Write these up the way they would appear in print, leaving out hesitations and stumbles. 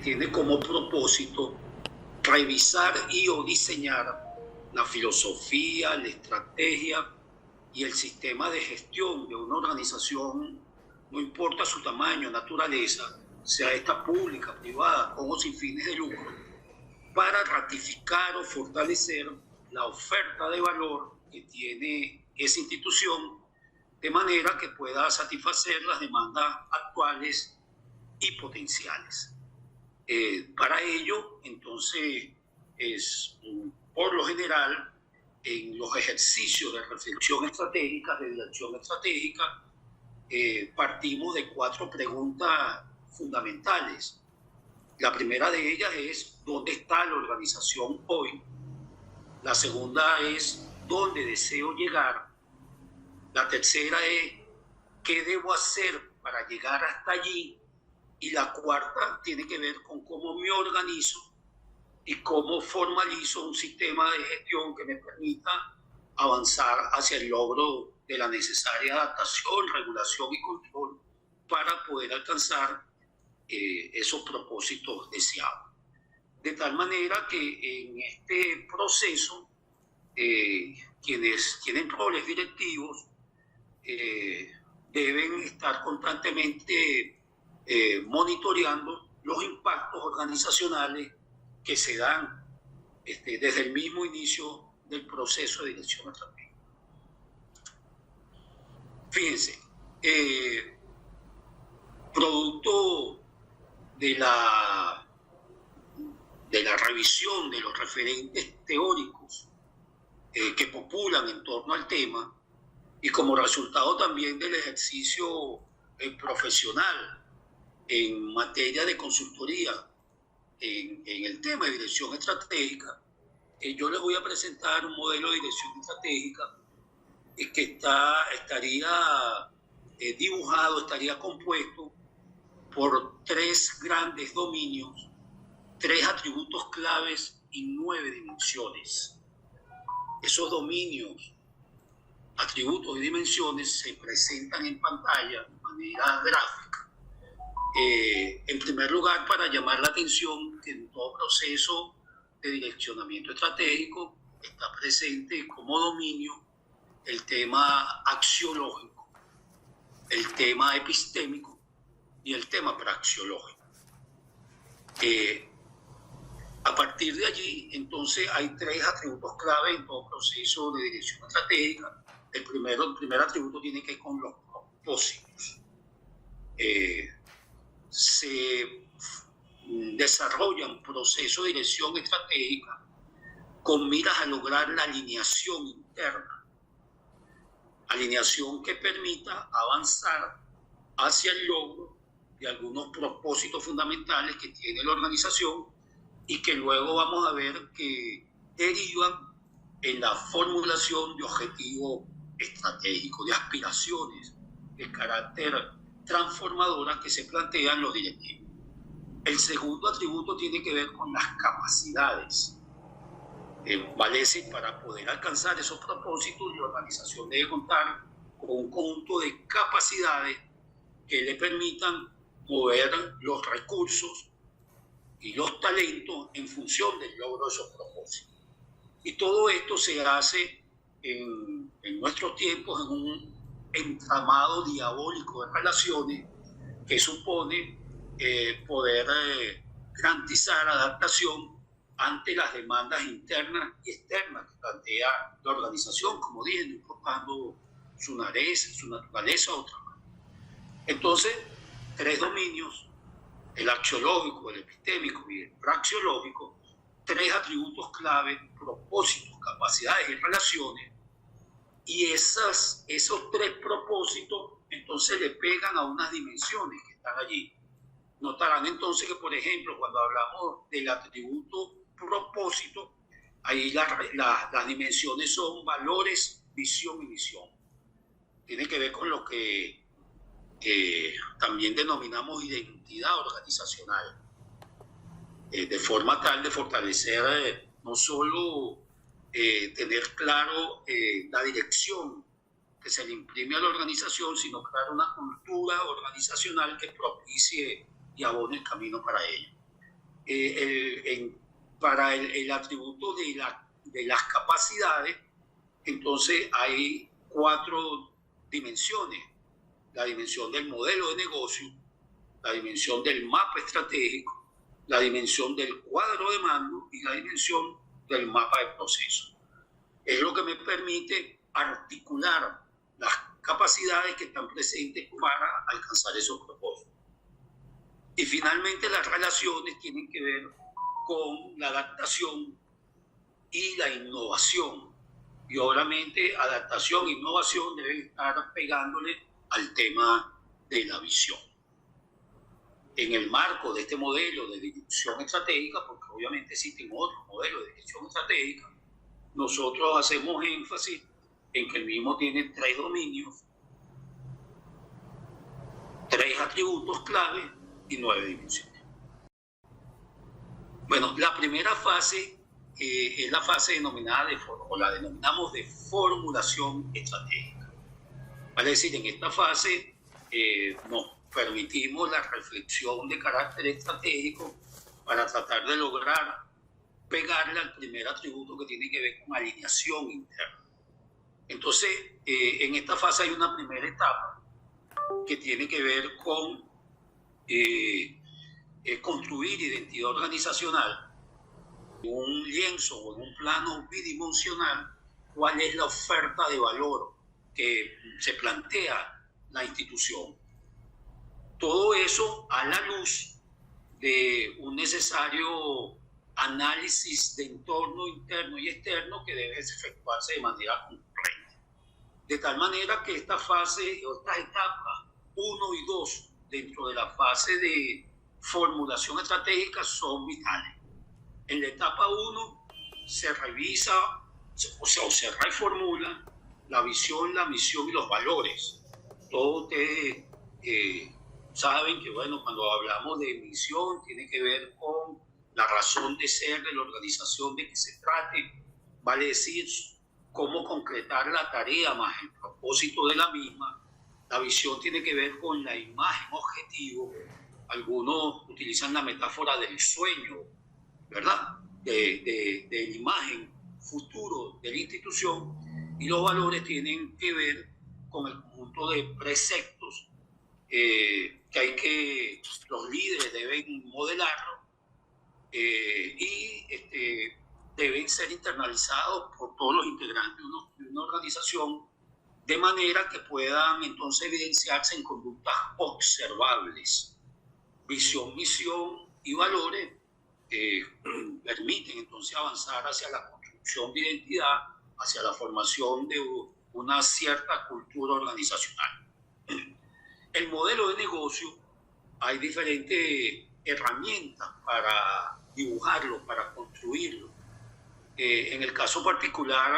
tiene como propósito revisar y o diseñar la filosofía, la estrategia y el sistema de gestión de una organización, no importa su tamaño, naturaleza, sea esta pública, privada, con o sin fines de lucro, para ratificar o fortalecer la oferta de valor que tiene esa institución, de manera que pueda satisfacer las demandas actuales y potenciales. Para ello, entonces, por lo general, en los ejercicios de reflexión estratégica, de dirección estratégica, partimos de 4 preguntas fundamentales. La primera de ellas es: ¿dónde está la organización hoy? La segunda es: ¿dónde deseo llegar? La tercera es: ¿qué debo hacer para llegar hasta allí? Y la cuarta tiene que ver con cómo me organizo y cómo formalizo un sistema de gestión que me permita avanzar hacia el logro de la necesaria adaptación, regulación y control para poder alcanzar esos propósitos deseados. De tal manera que en este proceso, quienes tienen roles directivos deben estar constantemente monitoreando los impactos organizacionales que se dan desde el mismo inicio del proceso de dirección estratégica. Fíjense, producto de la revisión de los referentes teóricos que populan en torno al tema, y como resultado también del ejercicio profesional en materia de consultoría en el tema de dirección estratégica, yo les voy a presentar un modelo de dirección estratégica que estaría dibujado, estaría compuesto por 3 grandes dominios, 3 atributos claves y 9 dimensiones. Esos dominios, atributos y dimensiones se presentan en pantalla de manera gráfica. En primer lugar, para llamar la atención que en todo proceso de direccionamiento estratégico está presente como dominio el tema axiológico, el tema epistémico y el tema praxeológico. A partir de allí, entonces, hay 3 atributos clave en todo proceso de dirección estratégica. El primer atributo tiene que ver con los propósitos. Se desarrollan procesos de dirección estratégica con miras a lograr la alineación interna, alineación que permita avanzar hacia el logro de algunos propósitos fundamentales que tiene la organización y que luego vamos a ver que derivan en la formulación de objetivos estratégicos, de aspiraciones de carácter transformadoras que se plantean los directivos. El segundo atributo tiene que ver con las capacidades. Valece para poder alcanzar esos propósitos, la organización debe contar con un conjunto de capacidades que le permitan mover los recursos y los talentos en función del logro de esos propósitos. Y todo esto se hace en nuestros tiempos en un entramado diabólico de relaciones que supone poder garantizar adaptación ante las demandas internas y externas que plantea la organización, como dije, no importando su naturaleza o otra. Entonces, 3 dominios, el axiológico, el epistémico y el praxeológico, 3 atributos clave, propósitos, capacidades y relaciones, y esos 3 propósitos entonces le pegan a unas dimensiones que están allí. Notarán entonces que, por ejemplo, cuando hablamos del atributo propósito, ahí las dimensiones son valores, visión y misión. Tiene que ver con lo que también denominamos identidad organizacional, de forma tal de fortalecer no solo tener claro la dirección que se le imprime a la organización, sino crear una cultura organizacional que propicie y abone el camino para ello. para el atributo de las capacidades, entonces hay 4 dimensiones: la dimensión del modelo de negocio, la dimensión del mapa estratégico, la dimensión del cuadro de mando y la dimensión del mapa de proceso. Es lo que me permite articular las capacidades que están presentes para alcanzar esos propósitos. Y finalmente las relaciones tienen que ver con la adaptación y la innovación. Y obviamente adaptación e innovación deben estar pegándole al tema de la visión. En el marco de este modelo de dirección estratégica, porque obviamente existen otros modelos de dirección estratégica, nosotros hacemos énfasis en que el mismo tiene 3 dominios, 3 atributos clave y 9 dimensiones. Bueno, la primera fase es la fase denominada o la denominamos de formulación estratégica. Vale decir, en esta fase nos permitimos la reflexión de carácter estratégico para tratar de lograr pegarle al primer atributo que tiene que ver con alineación interna. Entonces, en esta fase hay una primera etapa que tiene que ver con construir identidad organizacional, en un lienzo o en un plano bidimensional, cuál es la oferta de valor que se plantea la institución. Todo eso a la luz de un necesario análisis de entorno interno y externo que debe efectuarse de manera concurrente. De tal manera que esta fase o estas etapas 1 y 2 dentro de la fase de formulación estratégica son vitales. En la etapa 1 se revisa, o se reformula la visión, la misión y los valores. Todos ustedes saben que, bueno, cuando hablamos de misión tiene que ver con la razón de ser de la organización de que se trate, vale decir, cómo concretar la tarea más el propósito de la misma. La visión tiene que ver con la imagen objetivo. Algunos utilizan la metáfora del sueño, ¿verdad? De la imagen futuro de la institución, y los valores tienen que ver con el conjunto de preceptos que los líderes deben modelarlo y deben ser internalizados por todos los integrantes de una organización, de manera que puedan entonces evidenciarse en conductas observables. Visión, misión y valores permiten entonces avanzar hacia la construcción de identidad, hacia la formación de una cierta cultura organizacional. El modelo de negocio, hay diferentes herramientas para dibujarlo, para construirlo. En el caso particular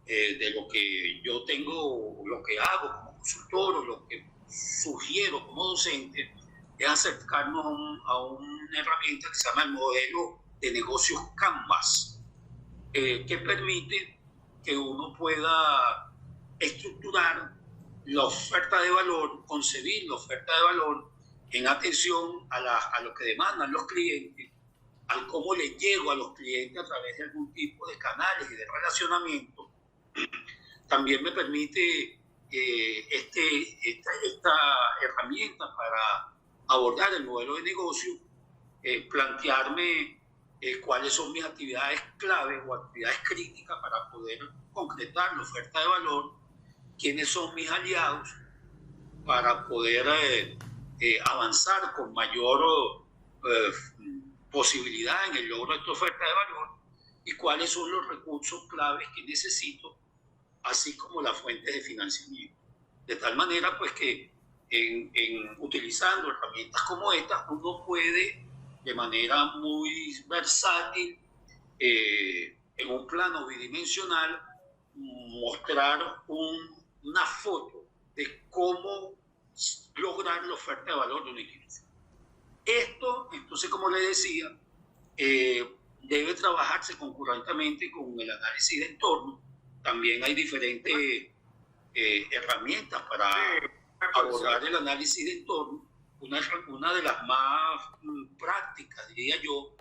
de lo que yo tengo, lo que hago como consultor o lo que sugiero como docente, es acercarnos a una herramienta que se llama el modelo de negocios Canvas, que permite que uno pueda estructurar la oferta de valor, concebir la oferta de valor en atención a lo que demandan los clientes, al cómo les llego a los clientes a través de algún tipo de canales y de relacionamiento. También me permite esta herramienta para abordar el modelo de negocio, plantearme cuáles son mis actividades claves o actividades críticas para poder concretar la oferta de valor, quiénes son mis aliados para poder avanzar con mayor posibilidad en el logro de esta oferta de valor, y cuáles son los recursos claves que necesito, así como las fuentes de financiamiento. De tal manera pues que utilizando herramientas como estas, uno puede de manera muy versátil, en un plano bidimensional, mostrar una foto de cómo lograr la oferta de valor de una institución. Esto, entonces, como le decía, debe trabajarse concurrentemente con el análisis de entorno. También hay diferentes herramientas para abordar el análisis de entorno, una de las más prácticas, diría yo,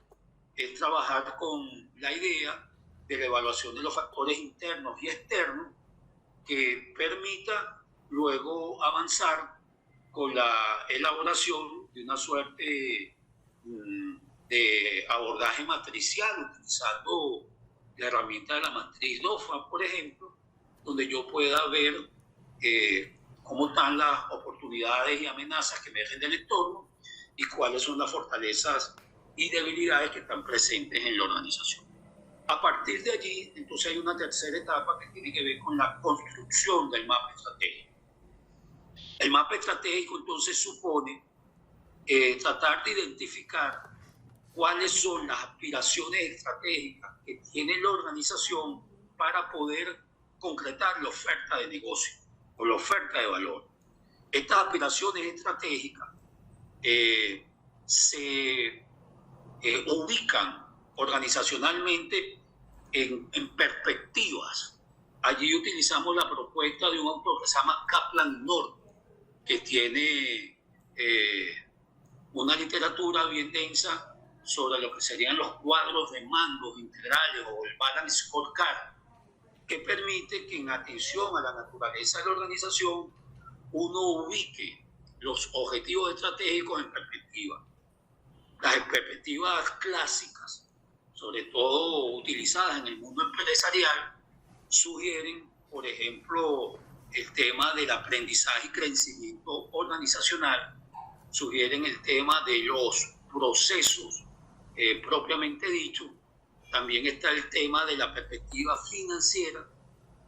es trabajar con la idea de la evaluación de los factores internos y externos que permita luego avanzar con la elaboración de una suerte de abordaje matricial, utilizando la herramienta de la matriz DOFA, por ejemplo, donde yo pueda ver cómo están las oportunidades y amenazas que emergen del entorno y cuáles son las fortalezas y debilidades que están presentes en la organización. A partir de allí, entonces hay una tercera etapa que tiene que ver con la construcción del mapa estratégico. El mapa estratégico entonces supone tratar de identificar cuáles son las aspiraciones estratégicas que tiene la organización para poder concretar la oferta de negocio o la oferta de valor. Estas aspiraciones estratégicas se ubican organizacionalmente en perspectivas. Allí utilizamos la propuesta de un autor que se llama Kaplan Norton, que tiene una literatura bien densa sobre lo que serían los cuadros de mandos integrales o el balance scorecard, que permite que en atención a la naturaleza de la organización uno ubique los objetivos estratégicos en perspectiva. Las perspectivas clásicas, sobre todo utilizadas en el mundo empresarial, sugieren, por ejemplo, el tema del aprendizaje y crecimiento organizacional, sugieren el tema de los procesos propiamente dicho. También está el tema de la perspectiva financiera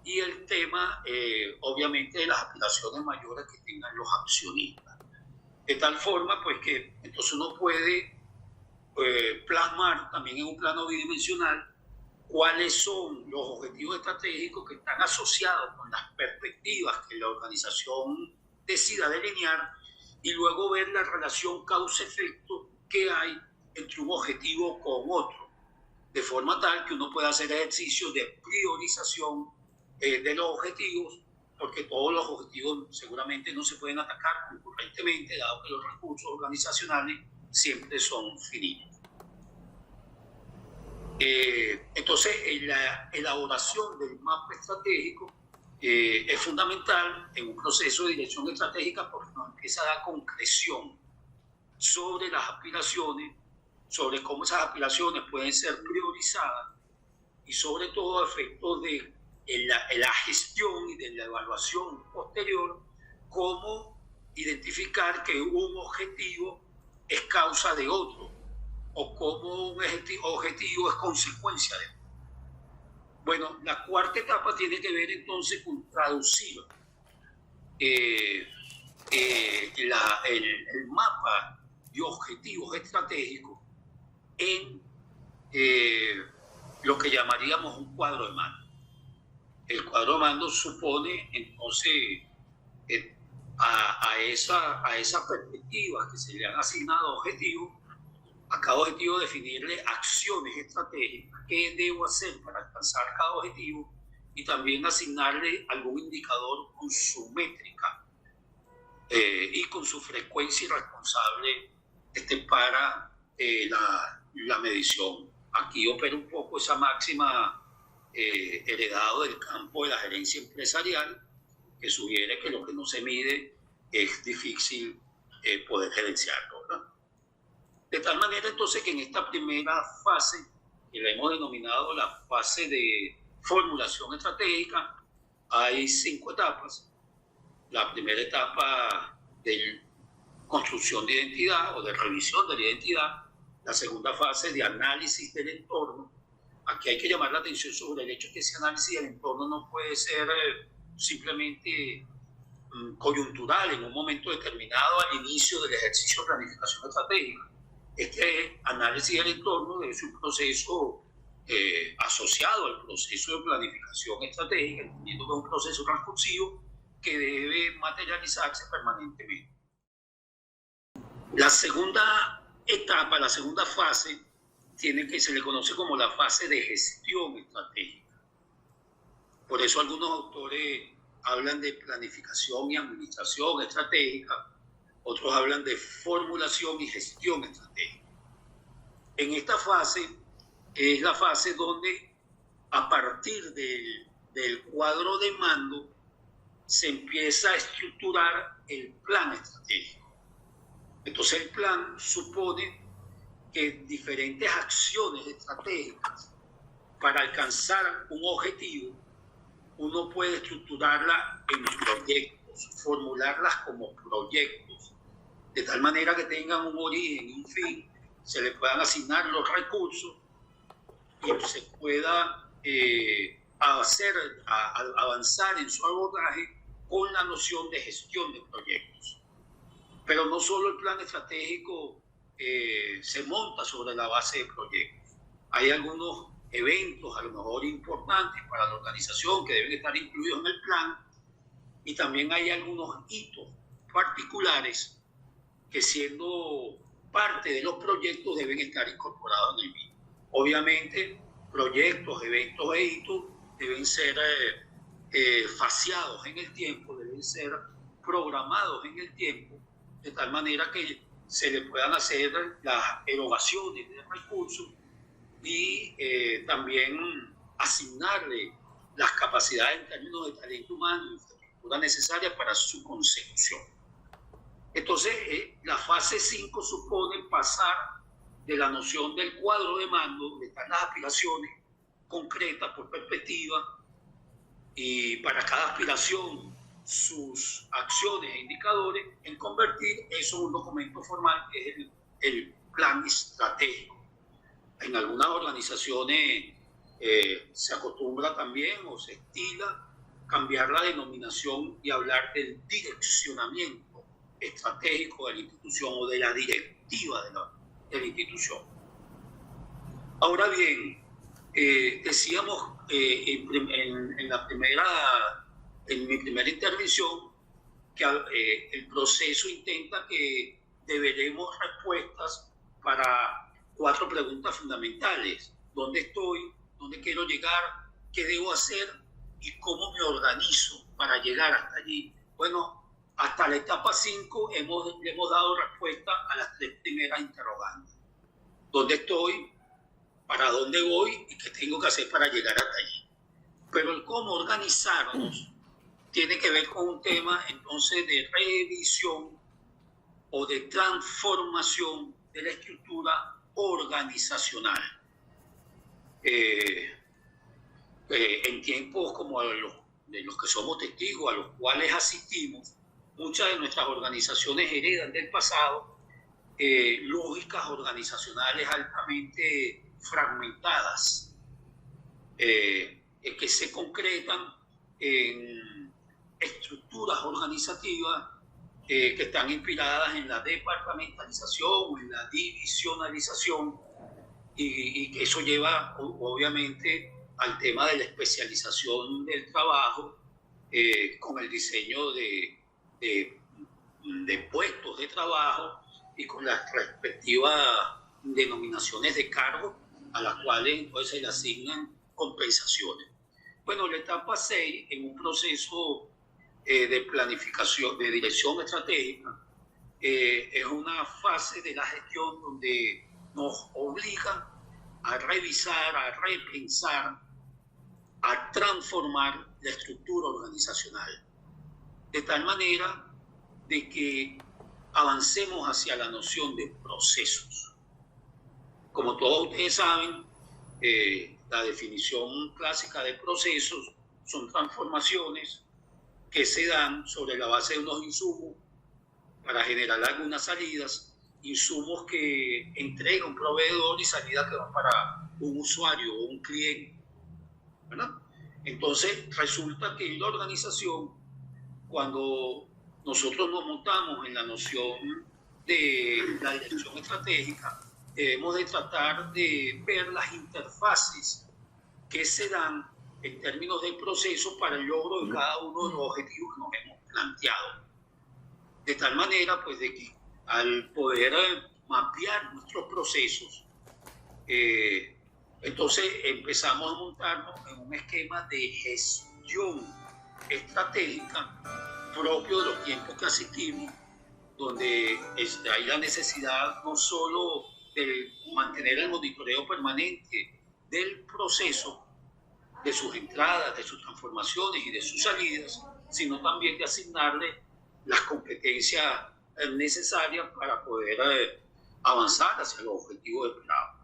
y el tema, obviamente, de las aspiraciones mayores que tengan los accionistas. De tal forma, pues, que entonces uno puede plasmar también en un plano bidimensional cuáles son los objetivos estratégicos que están asociados con las perspectivas que la organización decida delinear y luego ver la relación causa-efecto que hay entre un objetivo con otro, de forma tal que uno pueda hacer ejercicios de priorización de los objetivos, porque todos los objetivos seguramente no se pueden atacar concurrentemente, dado que los recursos organizacionales siempre son finitos. Entonces, la elaboración del mapa estratégico es fundamental en un proceso de dirección estratégica porque nos empieza a dar concreción sobre las aspiraciones, sobre cómo esas aspiraciones pueden ser priorizadas y sobre todo a efectos de la gestión y de la evaluación posterior, cómo identificar que un objetivo es causa de otro o cómo un objetivo es consecuencia de otro. Bueno, la cuarta etapa tiene que ver entonces con traducir el mapa de objetivos estratégicos en lo que llamaríamos un cuadro de mando. El cuadro de mando supone entonces a esa perspectiva que se le han asignado objetivos, a cada objetivo definirle acciones estratégicas, qué debo hacer para alcanzar cada objetivo y también asignarle algún indicador con su métrica y con su frecuencia responsable para la medición. Aquí opera un poco esa máxima heredado del campo de la gerencia empresarial, que sugiere que lo que no se mide es difícil poder gerenciarlo, ¿no? De tal manera entonces que en esta primera fase, que la hemos denominado la fase de formulación estratégica, hay 5 etapas. La primera etapa de construcción de identidad o de revisión de la identidad, la segunda fase de análisis del entorno. Aquí hay que llamar la atención sobre el hecho de que ese análisis del entorno no puede ser simplemente coyuntural en un momento determinado al inicio del ejercicio de planificación estratégica. Este análisis del entorno es un proceso asociado al proceso de planificación estratégica, entendiendo que es un proceso transcursivo que debe materializarse permanentemente. La segunda etapa, la segunda fase, se le conoce como la fase de gestión estratégica. Por eso algunos autores hablan de planificación y administración estratégica, otros hablan de formulación y gestión estratégica. En esta fase es la fase donde a partir del cuadro de mando se empieza a estructurar el plan estratégico. Entonces el plan supone que diferentes acciones estratégicas para alcanzar un objetivo, uno puede estructurarla en proyectos, formularlas como proyectos, de tal manera que tengan un origen y un fin, se le puedan asignar los recursos y se pueda avanzar en su abordaje con la noción de gestión de proyectos. Pero no solo el plan estratégico se monta sobre la base de proyectos. Hay algunos eventos, a lo mejor importantes para la organización, que deben estar incluidos en el plan, y también hay algunos hitos particulares que, siendo parte de los proyectos, deben estar incorporados en el mismo. Obviamente, proyectos, eventos e hitos deben ser faseados en el tiempo, deben ser programados en el tiempo, de tal manera que se le puedan hacer las erogaciones de recursos y también asignarle las capacidades en términos de talento humano y infraestructura necesarias para su consecución. Entonces, la fase 5 supone pasar de la noción del cuadro de mando, donde están las aspiraciones concretas por perspectiva, y para cada aspiración sus acciones e indicadores, en convertir eso en un documento formal que es el plan estratégico. En algunas organizaciones se acostumbra también o se estila cambiar la denominación y hablar del direccionamiento estratégico de la institución o de la directiva de la institución. Ahora bien, decíamos en mi primera intervención que el proceso intenta que deberemos respuestas para 4 preguntas fundamentales: ¿dónde estoy? ¿Dónde quiero llegar? ¿Qué debo hacer? ¿Y cómo me organizo para llegar hasta allí? Bueno, hasta la etapa 5 le hemos dado respuesta a las 3 primeras interrogantes: ¿dónde estoy? ¿Para dónde voy? ¿Y qué tengo que hacer para llegar hasta allí? Pero el cómo organizarnos tiene que ver con un tema entonces de revisión o de transformación de la estructura organizacional. En tiempos como de los que somos testigos, a los cuales asistimos, muchas de nuestras organizaciones heredan del pasado lógicas organizacionales altamente fragmentadas, que se concretan en estructuras organizativas que están inspiradas en la departamentalización o en la divisionalización, y que eso lleva obviamente al tema de la especialización del trabajo, con el diseño de puestos de trabajo y con las respectivas denominaciones de cargo a las cuales entonces se le asignan compensaciones. Bueno, la etapa 6, en un proceso de planificación, de dirección estratégica, es una fase de la gestión donde nos obligan a revisar, a repensar, a transformar la estructura organizacional, de tal manera de que avancemos hacia la noción de procesos. Como todos ustedes saben, la definición clásica de procesos son transformaciones que se dan sobre la base de unos insumos para generar algunas salidas, insumos que entrega un proveedor y salidas que van para un usuario o un cliente, ¿verdad? Entonces resulta que en la organización, cuando nosotros nos montamos en la noción de la dirección estratégica, debemos de tratar de ver las interfaces que se dan en términos del proceso para el logro de cada uno de los objetivos que nos hemos planteado. De tal manera, pues, de que al poder mapear nuestros procesos, entonces empezamos a montarnos en un esquema de gestión estratégica propio de los tiempos que asistimos, donde hay la necesidad no solo de mantener el monitoreo permanente del proceso, de sus entradas, de sus transformaciones y de sus salidas, sino también de asignarle las competencias necesarias para poder avanzar hacia los objetivos esperados.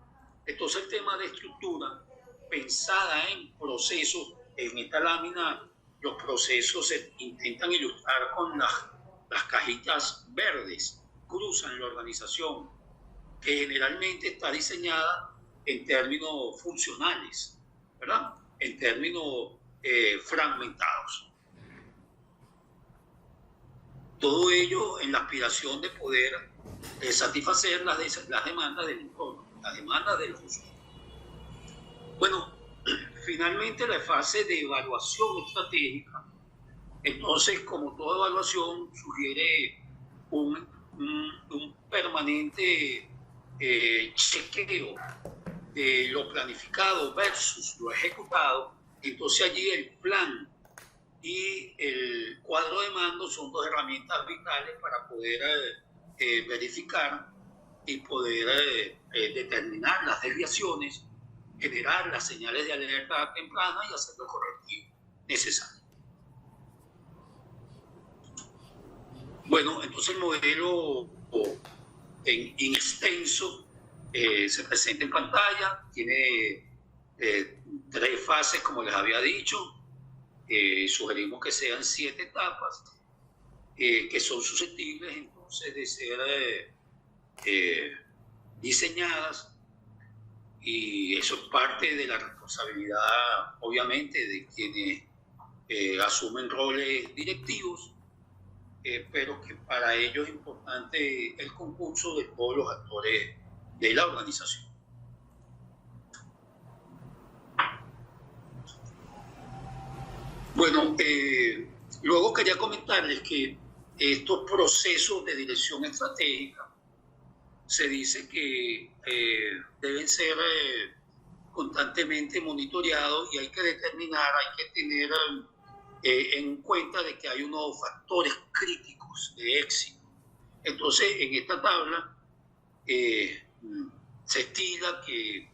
Entonces el tema de estructura pensada en procesos, en esta lámina los procesos se intentan ilustrar con las cajitas verdes, cruzan la organización, que generalmente está diseñada en términos funcionales, ¿verdad? En términos fragmentados. Todo ello en la aspiración de poder satisfacer las demandas del entorno, las demandas del uso. Bueno, finalmente la fase de evaluación estratégica. Entonces, como toda evaluación, sugiere un permanente chequeo de lo planificado versus lo ejecutado. Entonces allí el plan y el cuadro de mando son dos herramientas vitales para poder verificar y poder determinar las desviaciones, generar las señales de alerta temprana y hacer los correctivos necesarios. Bueno, entonces el modelo en extenso se presenta en pantalla, tiene 3 fases, como les había dicho. Sugerimos que sean 7 etapas que son susceptibles entonces de ser diseñadas, y eso es parte de la responsabilidad obviamente de quienes asumen roles directivos, pero que para ello es importante el concurso de todos los actores de la organización. Bueno, luego quería comentarles que estos procesos de dirección estratégica se dice que deben ser constantemente monitoreados, y hay que determinar, hay que tener en cuenta de que hay unos factores críticos de éxito. Entonces, en esta tabla se estila que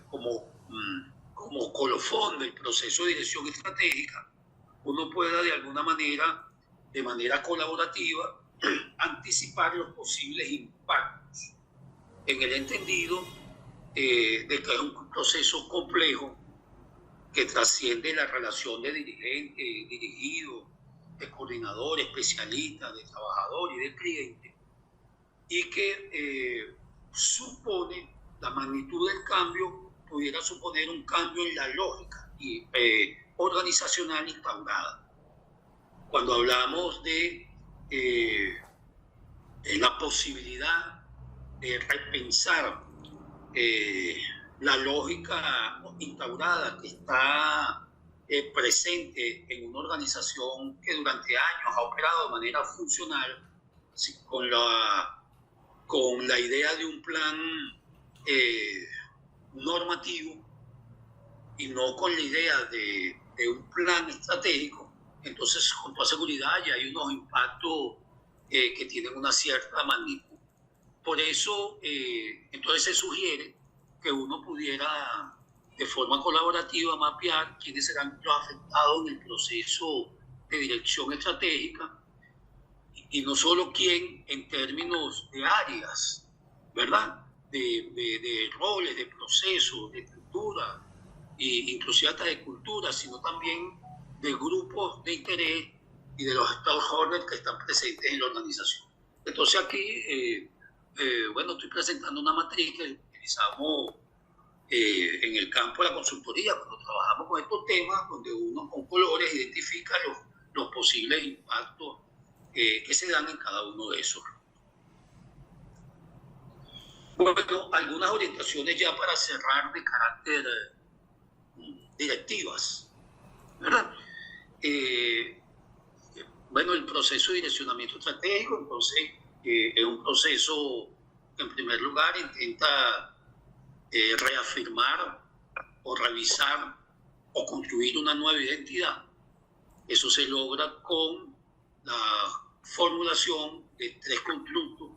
como colofón del proceso de dirección estratégica, uno pueda de alguna manera, de manera colaborativa, anticipar los posibles impactos, en el entendido de que es un proceso complejo que trasciende la relación de dirigente, dirigido, de coordinador, especialista, de trabajador y de cliente, y que supone, la magnitud del cambio pudiera suponer un cambio en la lógica organizacional instaurada. Cuando hablamos de la posibilidad de repensar la lógica instaurada que está presente en una organización que durante años ha operado de manera funcional, con la idea de un plan normativo y no con la idea de un plan estratégico, entonces con toda seguridad ya hay unos impactos que tienen una cierta magnitud. Por eso, entonces se sugiere que uno pudiera de forma colaborativa mapear quiénes serán los afectados en el proceso de dirección estratégica, y no solo quién en términos de áreas, ¿verdad? De roles, de procesos, de estructura, e inclusive hasta de cultura, sino también de grupos de interés y de los stakeholders que están presentes en la organización. Entonces aquí, bueno, estoy presentando una matriz que utilizamos en el campo de la consultoría cuando trabajamos con estos temas, donde uno con colores identifica los posibles impactos que se dan en cada uno de esos. Bueno, algunas orientaciones ya para cerrar de carácter directivas, ¿verdad? Bueno, el proceso de direccionamiento estratégico, entonces, es un proceso que en primer lugar intenta reafirmar o revisar o construir una nueva identidad. Eso se logra con la formulación de 3 constructos: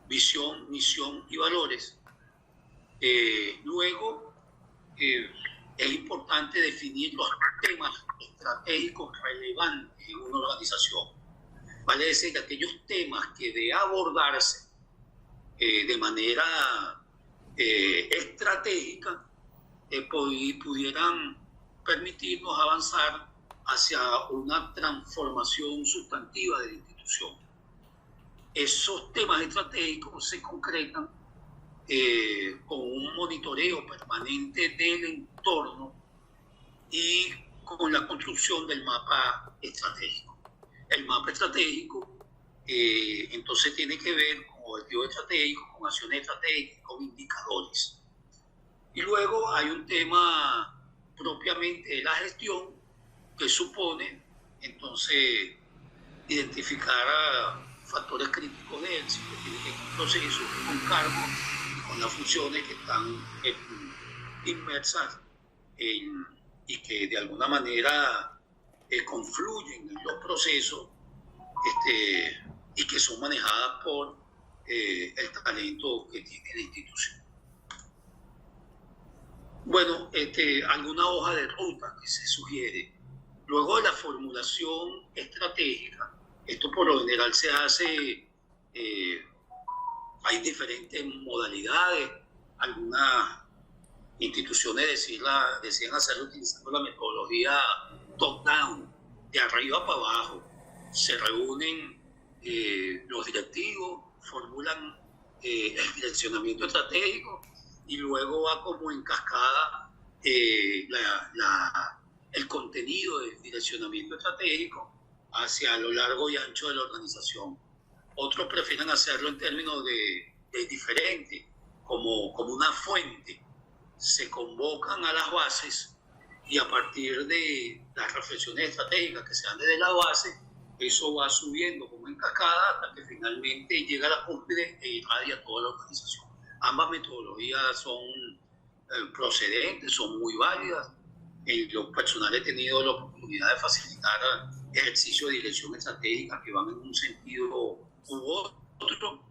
visión, misión y valores. Luego, es importante definir los temas estratégicos relevantes en una organización. Vale decir, aquellos temas que de abordarse de manera estratégica pudieran permitirnos avanzar hacia una transformación sustantiva de la institución. Esos temas estratégicos se concretan con un monitoreo permanente del entorno y con la construcción del mapa estratégico. El mapa estratégico entonces tiene que ver con objetivos estratégicos, con acciones estratégicas, con indicadores. Y luego hay un tema propiamente de la gestión que supone entonces identificar factores críticos de éxito, tiene que ser un proceso con cargo, con las funciones que están inmersas y que de alguna manera confluyen en los procesos y que son manejadas por el talento que tiene la institución. Bueno, alguna hoja de ruta que se sugiere. Luego de la formulación estratégica, esto por lo general se hace, hay diferentes modalidades. Algunas instituciones decían hacerlo utilizando la metodología top-down, de arriba para abajo. Se reúnen los directivos, formulan el direccionamiento estratégico y luego va como en cascada el contenido del direccionamiento estratégico hacia lo largo y ancho de la organización. Otros prefieren hacerlo en términos de diferente, como una fuente. Se convocan a las bases y a partir de las reflexiones estratégicas que se dan desde la base, eso va subiendo como en cascada hasta que finalmente llega a la cúspide e irradia toda la organización. Ambas metodologías son procedentes, son muy válidas. En lo personal he tenido la oportunidad de facilitar ejercicios de dirección estratégica que van en un sentido u otro,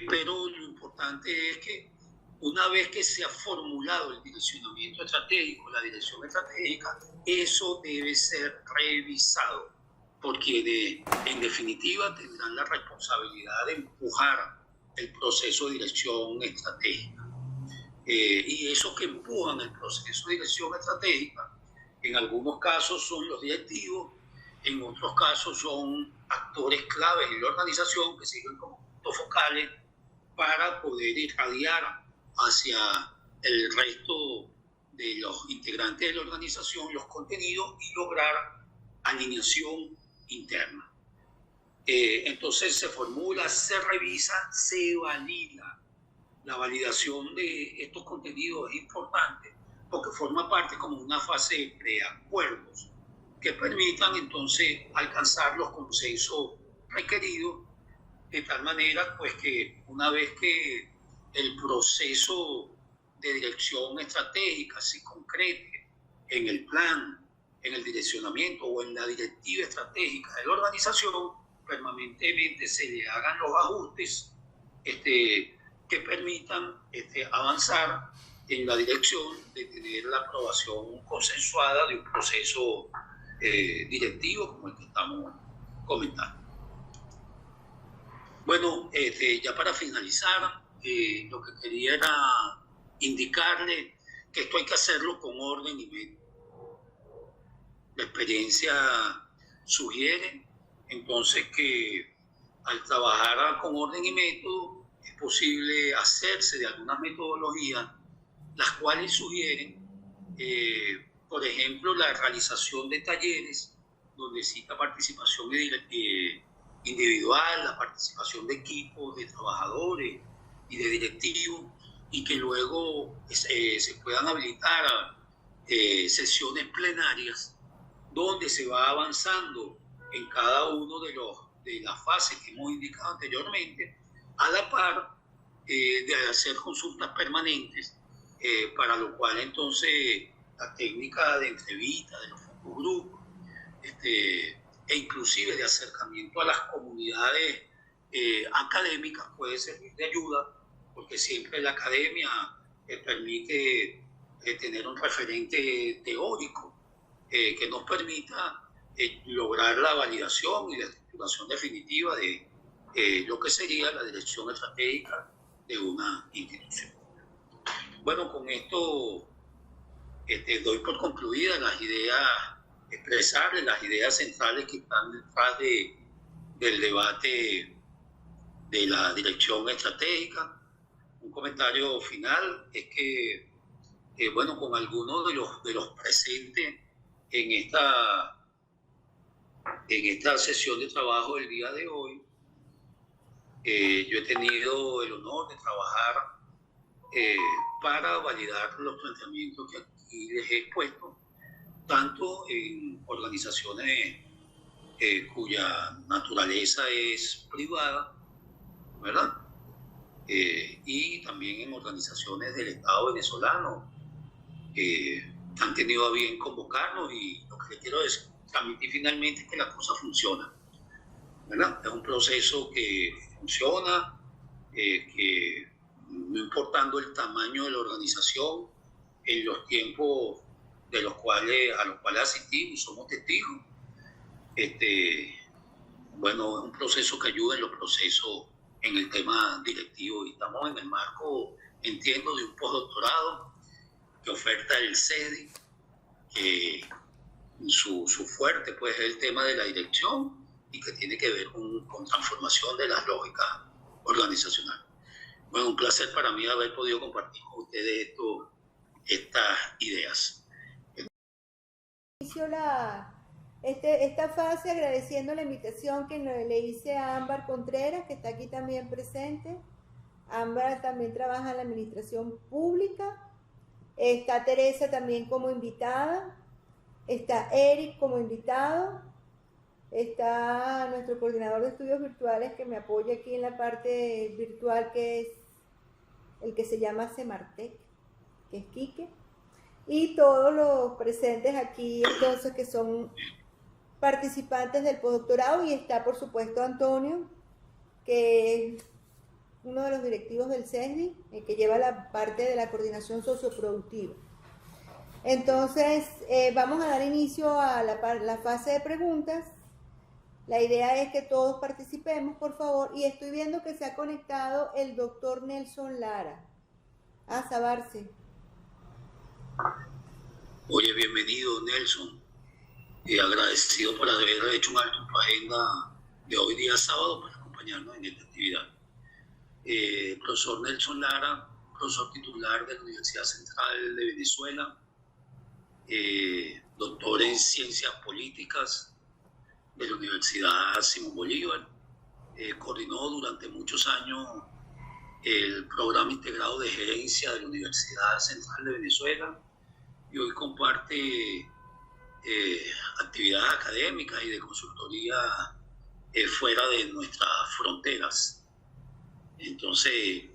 pero lo importante es que una vez que se ha formulado el direccionamiento estratégico, la dirección estratégica, eso debe ser revisado, porque en definitiva tendrán la responsabilidad de empujar el proceso de dirección estratégica. Y esos que empujan el proceso de dirección estratégica, en algunos casos son los directivos, en otros casos son actores claves en la organización que sirven como puntos focales para poder irradiar hacia el resto de los integrantes de la organización los contenidos y lograr alineación interna. Entonces se formula, se revisa, se valida. La validación de estos contenidos es importante porque forma parte como una fase de preacuerdos que permitan entonces alcanzar los consensos requeridos, de tal manera pues que una vez que el proceso de dirección estratégica se concrete en el plan, en el direccionamiento o en la directiva estratégica de la organización, permanentemente se le hagan los ajustes que permitan avanzar en la dirección de tener la aprobación consensuada de un proceso directivo como el que estamos comentando. Bueno, ya para finalizar, lo que quería era indicarle que esto hay que hacerlo con orden y método. La experiencia sugiere entonces que al trabajar con orden y método es posible hacerse de algunas metodologías, las cuales sugieren, por ejemplo, la realización de talleres donde cita participación individual, la participación de equipos, de trabajadores y de directivos, y que luego se puedan habilitar sesiones plenarias donde se va avanzando en cada uno de las fases que hemos indicado anteriormente, a la par de hacer consultas permanentes, para lo cual entonces la técnica de entrevista, de los focus grupos, e inclusive de acercamiento a las comunidades académicas puede servir de ayuda, porque siempre la academia permite tener un referente teórico que nos permita lograr la validación y la estructuración definitiva de lo que sería la dirección estratégica de una institución. Bueno, con esto doy por concluidas las ideas, expresarles las ideas centrales que están detrás del debate de la dirección estratégica. Un comentario final es que, bueno, con algunos de los presentes en esta sesión de trabajo del día de hoy, yo he tenido el honor de trabajar para validar los planteamientos que aquí les he expuesto, tanto en organizaciones cuya naturaleza es privada, ¿verdad? Y también en organizaciones del Estado venezolano que han tenido a bien convocarnos, y lo que les quiero transmitir finalmente es que la cosa funciona, ¿verdad? Es un proceso que funciona, que no importando el tamaño de la organización, en los tiempos a los cuales asistimos y somos testigos, bueno, es un proceso que ayuda en los procesos en el tema directivo, y estamos en el marco, entiendo, de un postdoctorado que oferta el CESDI, que su fuerte pues es el tema de la dirección y que tiene que ver con transformación de las lógicas organizacionales. Bueno, un placer para mí haber podido compartir con ustedes estas ideas. Inicio esta fase agradeciendo la invitación que le hice a Ámbar Contreras, que está aquí también presente. Ámbar también trabaja en la administración pública. Está Teresa también como invitada. Está Eric como invitado. Está nuestro coordinador de estudios virtuales que me apoya aquí en la parte virtual, que es el que se llama Semartec, que es Quique. Y todos los presentes aquí entonces que son participantes del postdoctorado, y está por supuesto Antonio, que es uno de los directivos del CESDI, que lleva la parte de la coordinación socioproductiva. Entonces vamos a dar inicio a la fase de preguntas. La idea es que todos participemos, por favor, y estoy viendo que se ha conectado el doctor Nelson Lara. Sabarse. Oye, bienvenido, Nelson. Agradecido por haber hecho un alto en tu agenda de hoy día sábado para acompañarnos en esta actividad. Profesor Nelson Lara, profesor titular de la Universidad Central de Venezuela, doctor en Ciencias Políticas de la Universidad Simón Bolívar, coordinó durante muchos años el programa integrado de gerencia de la Universidad Central de Venezuela, y hoy comparte actividades académicas y de consultoría fuera de nuestras fronteras. Entonces,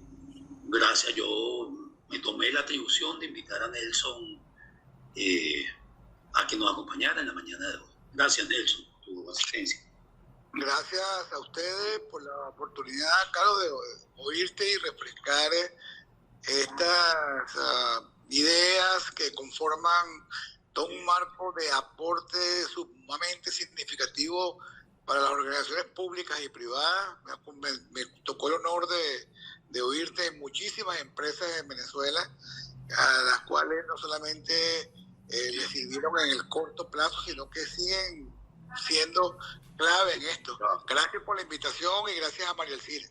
gracias, yo me tomé la atribución de invitar a Nelson a que nos acompañara en la mañana de hoy. Gracias, Nelson, por tu asistencia. Gracias a ustedes por la oportunidad, Carlos, de oírte y refrescar estas ideas que conforman todo un marco de aporte sumamente significativo para las organizaciones públicas y privadas. Me tocó el honor de oírte en muchísimas empresas en Venezuela, a las cuales no solamente le sirvieron en el corto plazo, sino que siguen siendo clave en esto. Gracias por la invitación y gracias a María Elcira.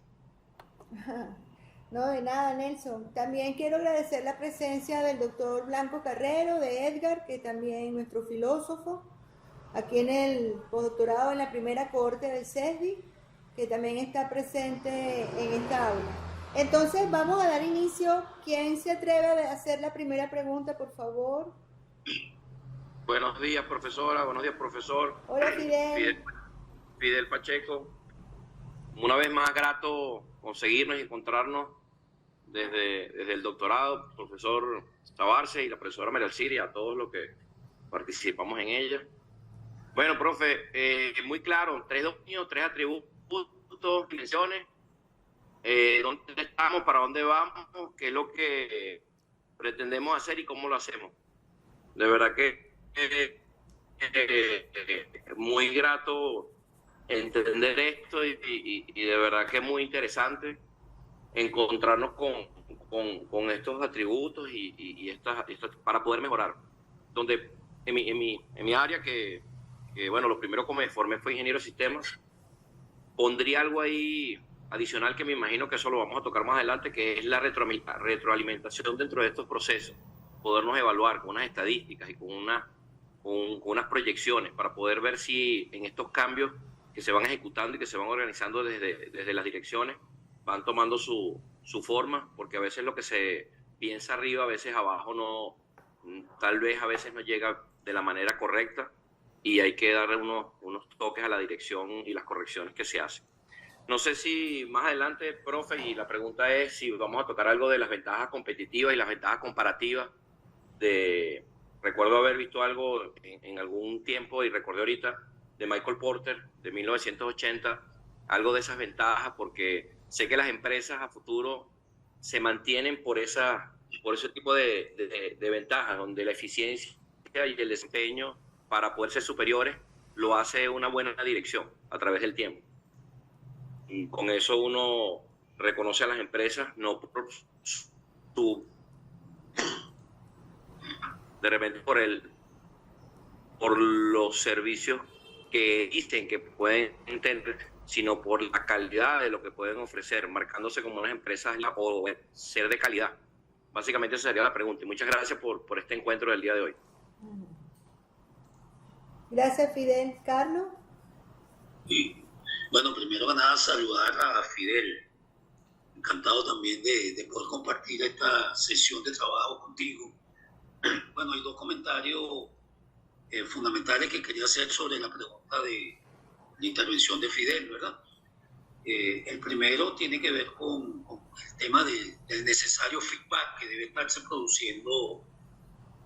No, de nada, Nelson. También quiero agradecer la presencia del doctor Blanco Carrero, de Edgar, que también es nuestro filósofo, aquí en el postdoctorado en la primera cohorte del CESDI, que también está presente en esta aula. Entonces vamos a dar inicio. ¿Quién se atreve a hacer la primera pregunta, por favor? Buenos días, profesora. Buenos días, profesor. Hola, Fidel. Fidel Pacheco. Una vez más, grato conseguirnos y encontrarnos desde el doctorado, profesor Sabarce y la profesora María Elcira, a todos los que participamos en ella. Bueno, profe, muy claro, 3 dominios, 3 atributos, dimensiones, dónde estamos, para dónde vamos, qué es lo que pretendemos hacer y cómo lo hacemos. De verdad que muy grato entender esto y de verdad que es muy interesante encontrarnos con estos atributos y estas para poder mejorar. Donde en mi área, que bueno, lo primero que me formé fue ingeniero de sistemas, pondría algo ahí adicional que me imagino que eso lo vamos a tocar más adelante, que es la retroalimentación dentro de estos procesos, podernos evaluar con unas estadísticas y con unas proyecciones para poder ver si en estos cambios que se van ejecutando y que se van organizando desde las direcciones van tomando su forma, porque a veces lo que se piensa arriba, a veces abajo no, tal vez a veces no llega de la manera correcta y hay que darle unos toques a la dirección y las correcciones que se hacen. No sé si más adelante, profe, y la pregunta es si vamos a tocar algo de las ventajas competitivas y las ventajas comparativas. Recuerdo haber visto algo en algún tiempo y recordé ahorita de Michael Porter de 1980, algo de esas ventajas, porque sé que las empresas a futuro se mantienen por ese tipo de ventajas, donde la eficiencia y el desempeño para poder ser superiores lo hace una buena dirección a través del tiempo. Y con eso uno reconoce a las empresas no por de repente por los servicios que dicen que pueden tener, sino por la calidad de lo que pueden ofrecer, marcándose como unas empresas o ser de calidad. Básicamente esa sería la pregunta. Y muchas gracias por este encuentro del día de hoy. Gracias, Fidel. Carlos. Sí. Bueno, primero que nada, saludar a Fidel. Encantado también de poder compartir esta sesión de trabajo contigo. Bueno, hay 2 comentarios fundamentales que quería hacer sobre la pregunta de la intervención de Fidel, ¿verdad? El primero tiene que ver con el tema del necesario feedback que debe estarse produciendo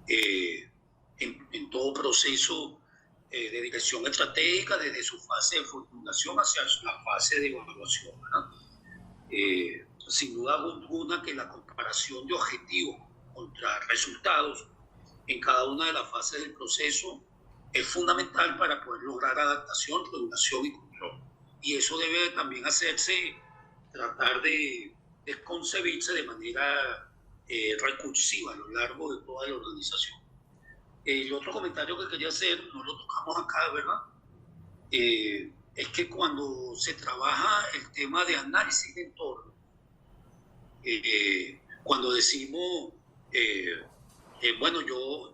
en todo proceso de dirección estratégica, desde su fase de formulación hacia la fase de evaluación, ¿verdad? Sin duda alguna que la comparación de objetivos contra resultados en cada una de las fases del proceso es fundamental para poder lograr adaptación, regulación y control. Y eso debe también tratar de concebirse de manera recursiva a lo largo de toda la organización. El otro comentario que quería hacer, no lo tocamos acá, ¿verdad? Es que cuando se trabaja el tema de análisis de entorno, cuando decimos, bueno, yo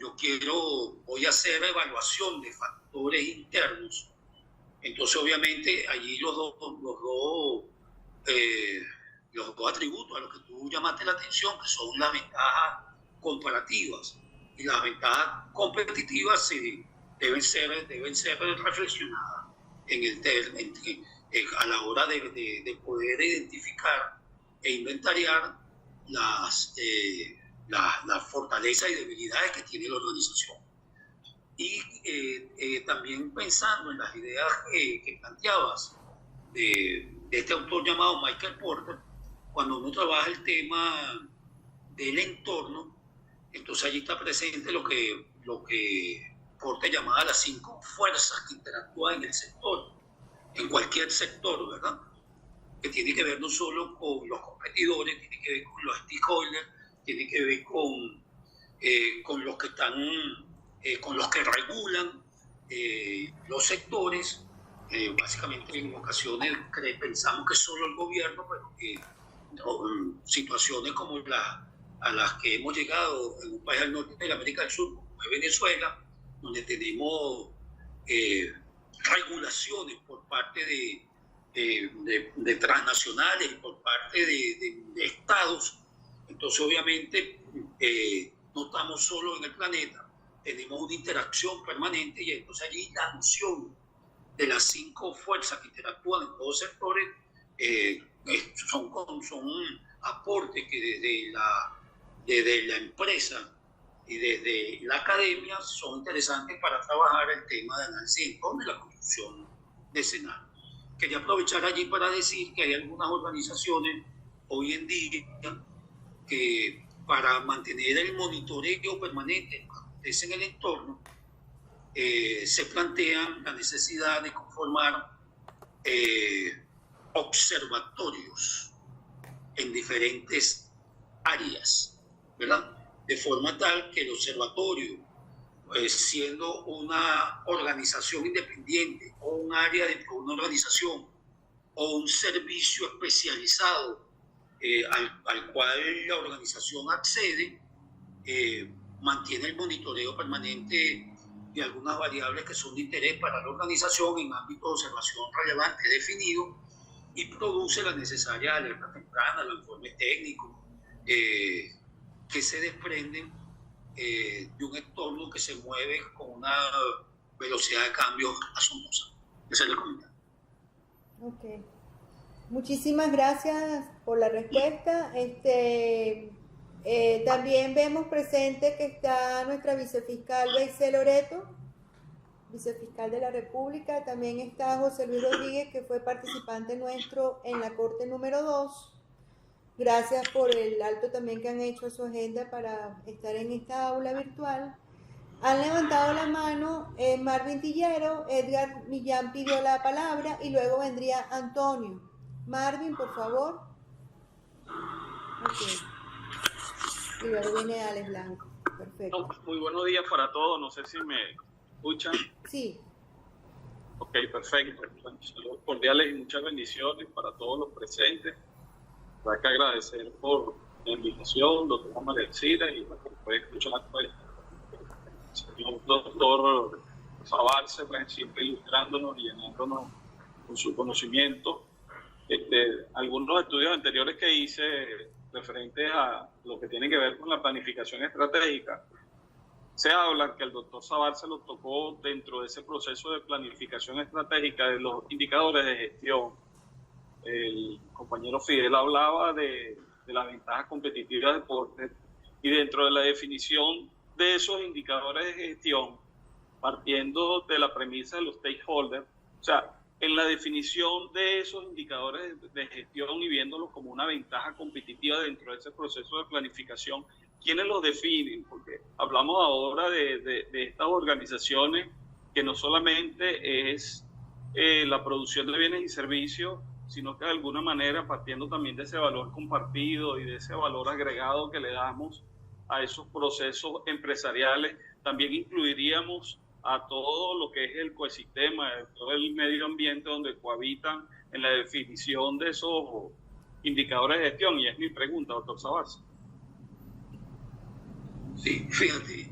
voy a hacer evaluación de factores internos, entonces obviamente allí los dos atributos a los que tú llamaste la atención, que son las ventajas comparativas y las ventajas competitivas, deben ser reflexionadas a la hora de poder identificar e inventariar las fortalezas y debilidades que tiene la organización. Y también pensando en las ideas que planteabas de este autor llamado Michael Porter, cuando uno trabaja el tema del entorno, entonces allí está presente lo que Porter llamaba las 5 fuerzas que interactúan en el sector, en cualquier sector, ¿verdad? Que tiene que ver no solo con los competidores, tiene que ver con los stakeholders, tiene que ver con los que están, con los que regulan los sectores. Básicamente en ocasiones pensamos que solo el gobierno, pero que situaciones como a las que hemos llegado en un país al norte de América del Sur, como es Venezuela, donde tenemos regulaciones por parte de transnacionales y por parte de estados. Entonces obviamente no estamos solo en el planeta, tenemos una interacción permanente, y entonces allí la noción de las 5 fuerzas que interactúan en todos sectores son aportes que desde la empresa y desde la academia son interesantes para trabajar el tema de análisis de entorno y la construcción de escenario. Quería aprovechar allí para decir que hay algunas organizaciones hoy en día que para mantener el monitoreo permanente en el entorno se plantean la necesidad de conformar observatorios en diferentes áreas, ¿verdad? De forma tal que el observatorio, siendo una organización independiente o un área de una organización o un servicio especializado al cual la organización accede, mantiene el monitoreo permanente de algunas variables que son de interés para la organización en ámbito de observación relevante definido y produce la necesaria alerta temprana, los informes técnicos que se desprenden de un entorno que se mueve con una velocidad de cambio asombrosa. Ese es el comentario. Ok. Muchísimas gracias por la respuesta. También vemos presente que está nuestra vicefiscal Beisel Loreto, vicefiscal de la República. También está José Luis Rodríguez, que fue participante nuestro en la Corte número 2. Gracias por el alto también que han hecho a su agenda para estar en esta aula virtual. Han levantado la mano Marvin Tillero, Edgar Millán pidió la palabra y luego vendría Antonio. Marvin, por favor. Okay. Y luego viene Alex Blanco. Perfecto. Muy buenos días para todos. No sé si me escuchan. Sí. Ok, perfecto. Saludos cordiales y muchas bendiciones para todos los presentes. Hay que agradecer por la invitación, doctor Juan María Alcira, y por poder escuchar el señor doctor Sabarce, pues, siempre ilustrándonos y llenándonos con su conocimiento. Algunos estudios anteriores que hice referentes a lo que tiene que ver con la planificación estratégica, se habla que el doctor Sabarce lo tocó dentro de ese proceso de planificación estratégica de los indicadores de gestión. El compañero Fidel hablaba de las ventajas competitivas de deporte y dentro de la definición de esos indicadores de gestión, partiendo de la premisa de los stakeholders, o sea, en la definición de esos indicadores de gestión y viéndolos como una ventaja competitiva dentro de ese proceso de planificación, ¿quiénes los definen? Porque hablamos ahora de estas organizaciones que no solamente es la producción de bienes y servicios, sino que de alguna manera, partiendo también de ese valor compartido y de ese valor agregado que le damos a esos procesos empresariales, también incluiríamos a todo lo que es el ecosistema, todo el medio ambiente donde cohabitan en la definición de esos indicadores de gestión. Y es mi pregunta, doctor Sabarce. Sí, fíjate,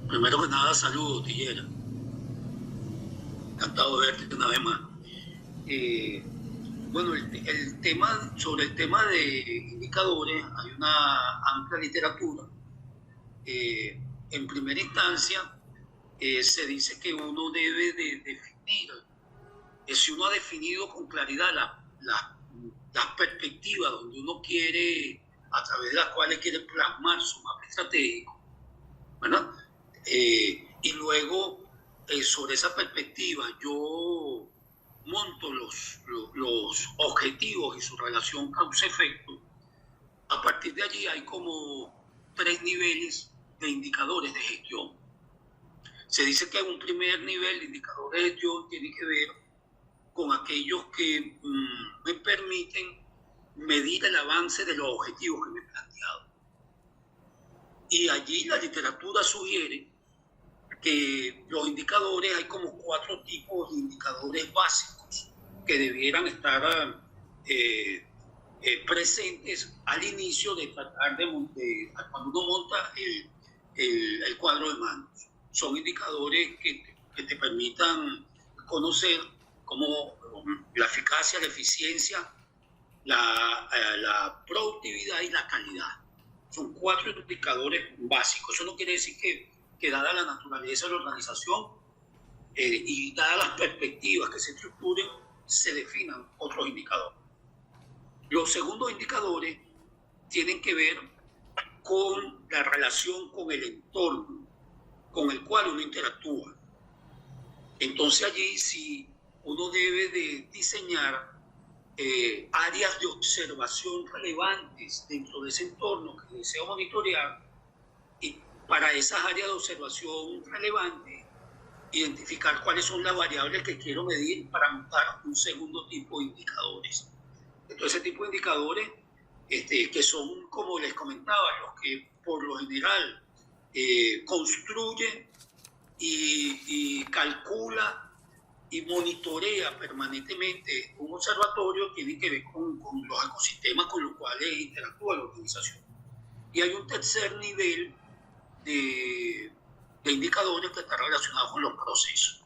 primero que nada, saludos, Tillera. Encantado de verte una vez más. Bueno, sobre el tema de indicadores hay una amplia literatura. En primera instancia, se dice que uno debe de definir, si uno ha definido con claridad las perspectivas donde uno quiere, a través de las cuales quiere plasmar su mapa estratégico, ¿verdad? Y luego, sobre esa perspectiva, yo monto los objetivos y su relación causa-efecto. A partir de allí hay como 3 niveles de indicadores de gestión. Se dice que un primer nivel de indicadores de gestión tiene que ver con aquellos que me permiten medir el avance de los objetivos que me he planteado. Y allí la literatura sugiere que los indicadores, hay como 4 tipos de indicadores básicos que debieran estar presentes al inicio de tratar cuando uno monta el cuadro de mandos. Son indicadores que te permitan conocer cómo la eficacia, la eficiencia, la productividad y la calidad. Son 4 indicadores básicos. Eso no quiere decir que dada la naturaleza de la organización y dadas las perspectivas que se estructuren, se definan otros indicadores. Los segundos indicadores tienen que ver con la relación con el entorno con el cual uno interactúa. Entonces allí sí uno debe de diseñar áreas de observación relevantes dentro de ese entorno que deseo monitorear, y para esas áreas de observación relevantes identificar cuáles son las variables que quiero medir para montar un segundo tipo de indicadores. Entonces, ese tipo de indicadores que son, como les comentaba, los que por lo general construye y calcula y monitorea permanentemente un observatorio, tiene que ver con los ecosistemas con los cuales interactúa la organización. Y hay un tercer nivel de indicadores que están relacionados con los procesos.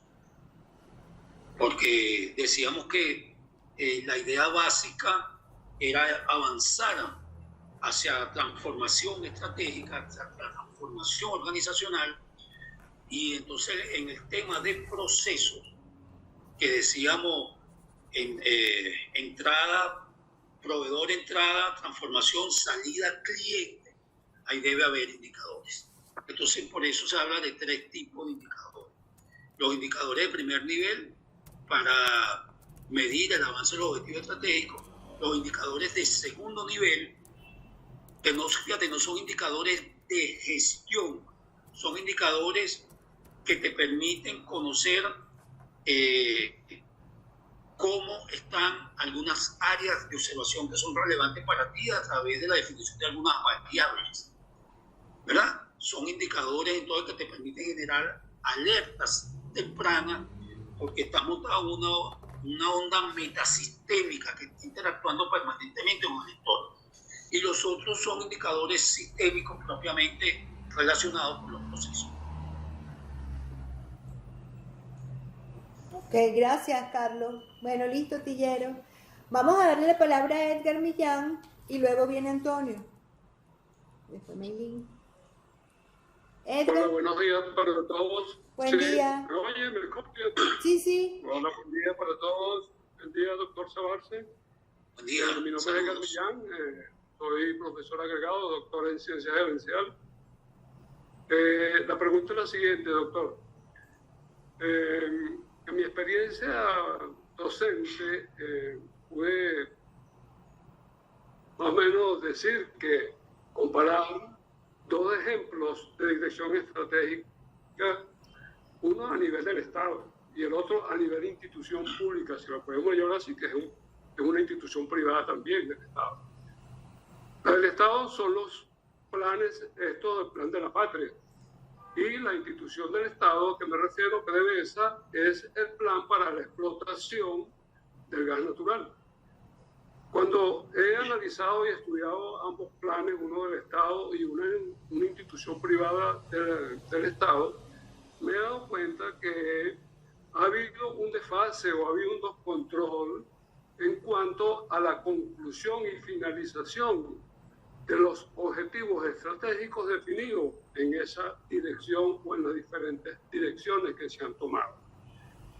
Porque decíamos que la idea básica era avanzar hacia transformación estratégica, hacia transformación organizacional, y entonces en el tema de procesos, que decíamos entrada, proveedor, entrada, transformación, salida, cliente, ahí debe haber indicadores. Entonces por eso se habla de 3 tipos de indicadores. Los indicadores de primer nivel para medir el avance de los objetivos estratégicos, los indicadores de segundo nivel, que no, fíjate, no son indicadores de gestión, son indicadores que te permiten conocer cómo están algunas áreas de observación que son relevantes para ti a través de la definición de algunas variables, ¿verdad? Son indicadores entonces que te permiten generar alertas tempranas, porque está montada una onda metasistémica que está interactuando permanentemente con el entorno. Y los otros son indicadores sistémicos propiamente relacionados con los procesos. Ok, gracias, Carlos. Bueno, listo, Tillero. Vamos a darle la palabra a Edgar Millán y luego viene Antonio. Después Meilín. Edgar. Hola, buenos días para todos. Buen día. Oye, ¿me copias? Sí, sí. Hola, buen día para todos. Buen día, doctor Sabarce. Buen día. Mi nombre es Edgar Millán. Soy profesor agregado, doctor en Ciencias Gerencial. La pregunta es la siguiente, doctor. En mi experiencia docente, pude más o menos decir que comparar 2 ejemplos de dirección estratégica, uno a nivel del Estado y el otro a nivel de institución pública, si lo podemos llamar así, que es una institución privada también del Estado. El Estado son los planes, esto del Plan de la Patria, y la institución del Estado, que me refiero, PDVSA, es el plan para la explotación del gas natural. Cuando he analizado y estudiado ambos planes, uno del Estado y una institución privada del Estado, me he dado cuenta que ha habido un desfase o ha habido un descontrol en cuanto a la conclusión y finalización de los objetivos estratégicos definidos en esa dirección o en las diferentes direcciones que se han tomado.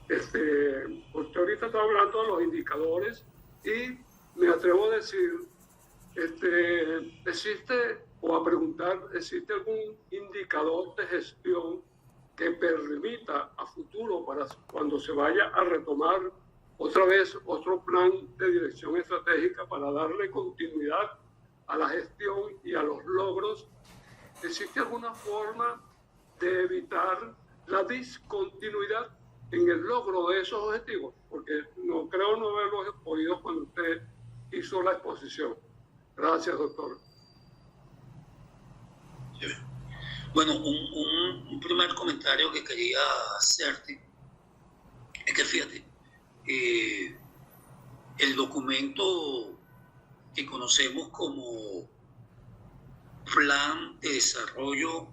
Usted ahorita está hablando de los indicadores y me atrevo a decir, existe, o a preguntar, ¿existe algún indicador de gestión que permita a futuro, para cuando se vaya a retomar otra vez otro plan de dirección estratégica para darle continuidad a la gestión y a los logros, existe alguna forma de evitar la discontinuidad en el logro de esos objetivos? Porque no creo no haberlos oído cuando usted hizo la exposición. Gracias, doctor. Bueno, un primer comentario que quería hacerte es que fíjate, el documento que conocemos como Plan de Desarrollo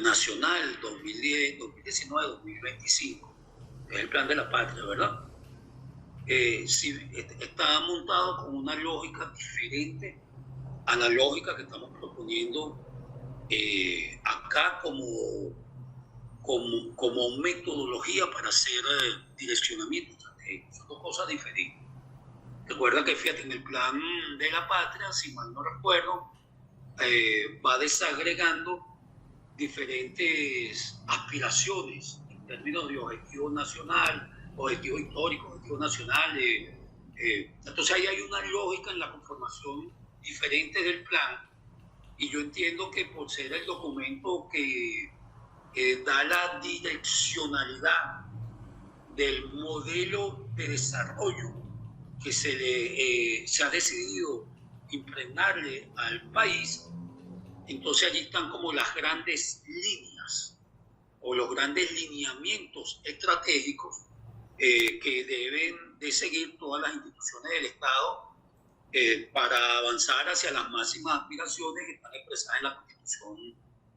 Nacional 2019-2025, es el Plan de la Patria, ¿verdad? Sí, está montado con una lógica diferente a la lógica que estamos proponiendo acá como metodología para hacer direccionamiento estratégico. Son 2 cosas diferentes. Recuerda que, fíjate, en el Plan de la Patria, si mal no recuerdo, va desagregando diferentes aspiraciones en términos de objetivo nacional, objetivo histórico, objetivo nacional. Entonces ahí hay una lógica en la conformación diferente del plan, y yo entiendo que por ser el documento que da la direccionalidad del modelo de desarrollo que se ha decidido impregnarle al país, entonces allí están como las grandes líneas o los grandes lineamientos estratégicos que deben de seguir todas las instituciones del Estado para avanzar hacia las máximas aspiraciones que están expresadas en la Constitución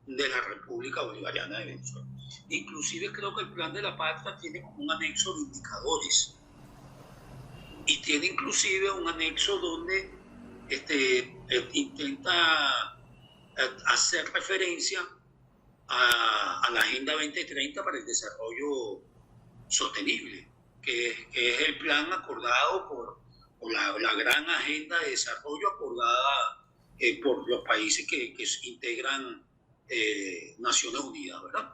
de la República Bolivariana de Venezuela. Inclusive creo que el Plan de la Patria tiene como un anexo de indicadores, y tiene inclusive un anexo donde intenta hacer referencia a la Agenda 2030 para el desarrollo sostenible, que es el plan acordado por la gran agenda de desarrollo acordada por los países que integran Naciones Unidas, ¿verdad?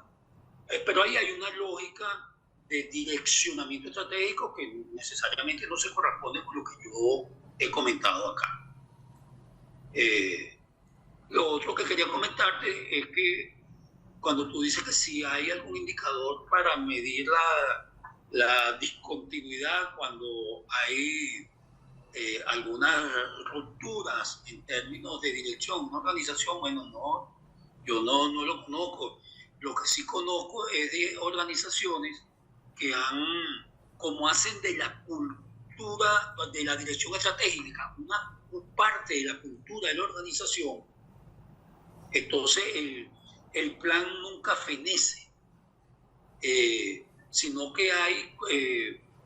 Pero ahí hay una lógica de direccionamiento estratégico que necesariamente no se corresponde con lo que yo he comentado acá. Lo otro que quería comentarte es que cuando tú dices que si hay algún indicador para medir la discontinuidad cuando hay algunas rupturas en términos de dirección, una organización, bueno, no, yo no lo conozco. Lo que sí conozco es de organizaciones que como hacen de la cultura, de la dirección estratégica, una parte de la cultura de la organización. Entonces el plan nunca fenece, sino que hay